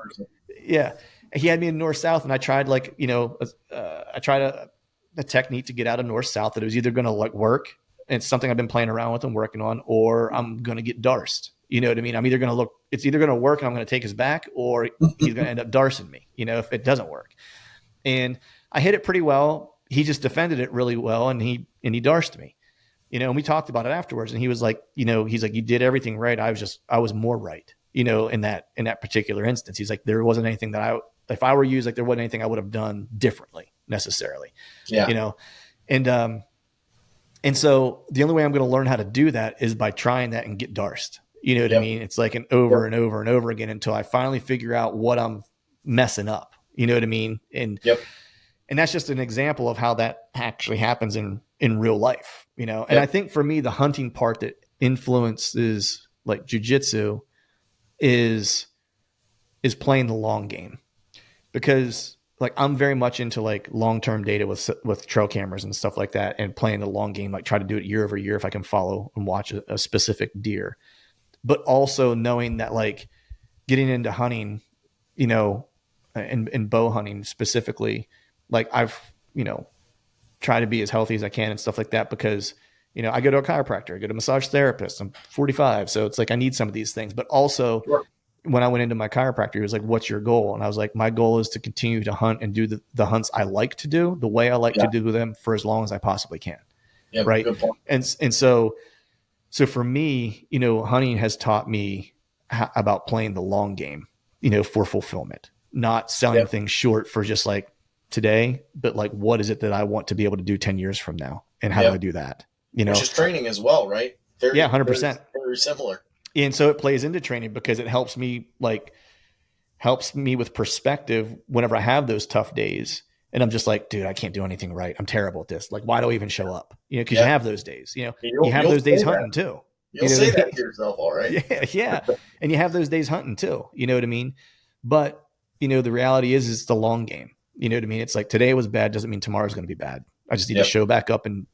Yeah. He had me in north-south and I tried I tried a technique to get out of north-south that it was either going to like work. And it's something I've been playing around with and working on, or I'm going to get darsed. You know what I mean? It's either going to work and I'm going to take his back, or he's going to end up darsing me, if it doesn't work. And I hit it pretty well. He just defended it really well. And he darsed me, and we talked about it afterwards. And he was like, he's like, you did everything right. I was more right, in that particular instance. He's like, there wasn't anything that if I were you, like, there wasn't anything I would have done differently necessarily, and so the only way I'm going to learn how to do that is by trying that and get darsed. You know what I mean? It's like an over and over and over again until I finally figure out what I'm messing up. You know what I mean? And that's just an example of how that actually happens in real life, And I think for me, the hunting part that influences like jiu-jitsu is playing the long game, because like I'm very much into like long-term data with trail cameras and stuff like that, and playing the long game, like try to do it year over year if I can follow and watch a specific deer, but also knowing that like getting into hunting, and bow hunting specifically, like I've, tried to be as healthy as I can and stuff like that, because, I go to a chiropractor, I go to a massage therapist, I'm 45. So it's like, I need some of these things, but also when I went into my chiropractor, he was like, what's your goal? And I was like, my goal is to continue to hunt and do the hunts I like to do the way I like to do them for as long as I possibly can. Right. And so So for me, hunting has taught me about playing the long game, for fulfillment, not selling things short for just like today, but like, what is it that I want to be able to do 10 years from now? And how do I do that? Which is training as well, right? 100%. Very similar. And so it plays into training because it helps me with perspective whenever I have those tough days. And I'm just like, dude, I can't do anything right. I'm terrible at this. Like, why do I even show up? Because you have those days, you have those days hunting too. You'll say that to yourself, all right? Yeah. And you have those days hunting too. You know what I mean? But, the reality is it's the long game. You know what I mean? It's like today was bad. Doesn't mean tomorrow's going to be bad. I just need to show back up and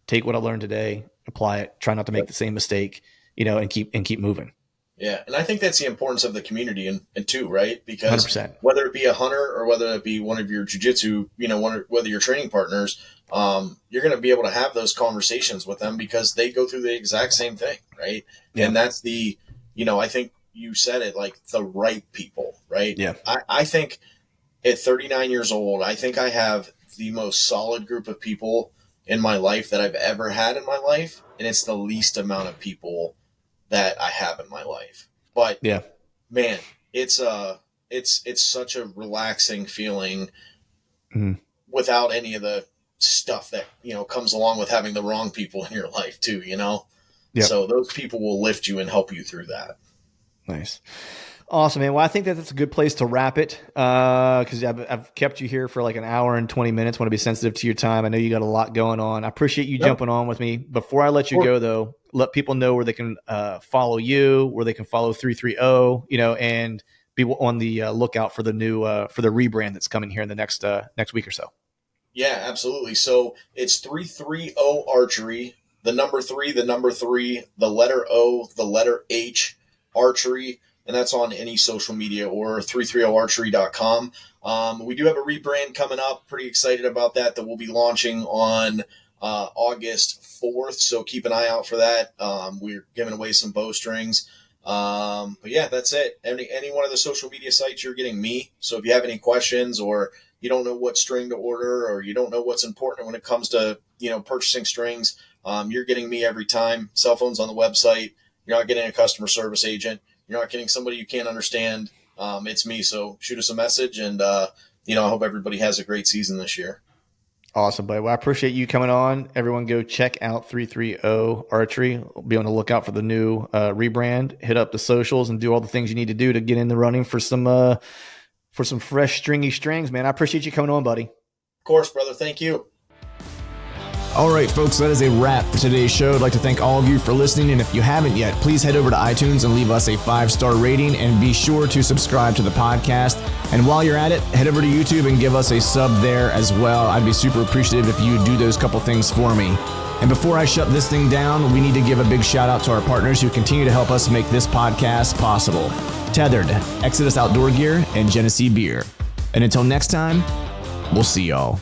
take what I learned today, apply it, try not to make the same mistake, and keep moving. Yeah. And I think that's the importance of the community and too, right? Because 100%. Whether it be a hunter or whether it be one of your jiu-jitsu, whether you're training partners, you're going to be able to have those conversations with them because they go through the exact same thing. Right. Yeah. And that's I think you said it, like the right people, right? Yeah. I think at 39 years old, I think I have the most solid group of people in my life that I've ever had in my life. And it's the least amount of people that I have in my life. But man, it's such a relaxing feeling without any of the stuff that, comes along with having the wrong people in your life too, So those people will lift you and help you through that. Nice. Awesome, man. Well, I think that's a good place to wrap it because I've kept you here for like an hour and 20 minutes. Want to be sensitive to your time. I know you got a lot going on. I appreciate you jumping on with me. Before I let you go, though, let people know where they can follow you, where they can follow 330, and be on the lookout for the new for the rebrand that's coming here in the next week or so. Yeah, absolutely. So it's 330 Archery, the number 3, the letter O, the letter H, Archery. And that's on any social media or 330archery.com. We do have a rebrand coming up. Pretty excited about that we'll be launching on August 4th. So keep an eye out for that. We're giving away some bowstrings. But yeah, that's it. Any one of the social media sites, you're getting me. So if you have any questions or you don't know what string to order or you don't know what's important when it comes to, purchasing strings, you're getting me every time. Cell phone's on the website. You're not getting a customer service agent. You're not getting somebody you can't understand. It's me. So shoot us a message and, I hope everybody has a great season this year. Awesome, buddy. Well, I appreciate you coming on. Everyone go check out 330 Archery. Be on the lookout for the new rebrand. Hit up the socials and do all the things you need to do to get in the running for some fresh stringy strings, man. I appreciate you coming on, buddy. Of course, brother. Thank you. All right, folks, that is a wrap for today's show. I'd like to thank all of you for listening, and if you haven't yet, please head over to iTunes and leave us a 5-star rating, and be sure to subscribe to the podcast. And while you're at it, head over to YouTube and give us a sub there as well. I'd be super appreciative if you do those couple things for me. And before I shut this thing down, we need to give a big shout out to our partners who continue to help us make this podcast possible. Tethered, Exodus Outdoor Gear, and Genesee Beer. And until next time, we'll see y'all.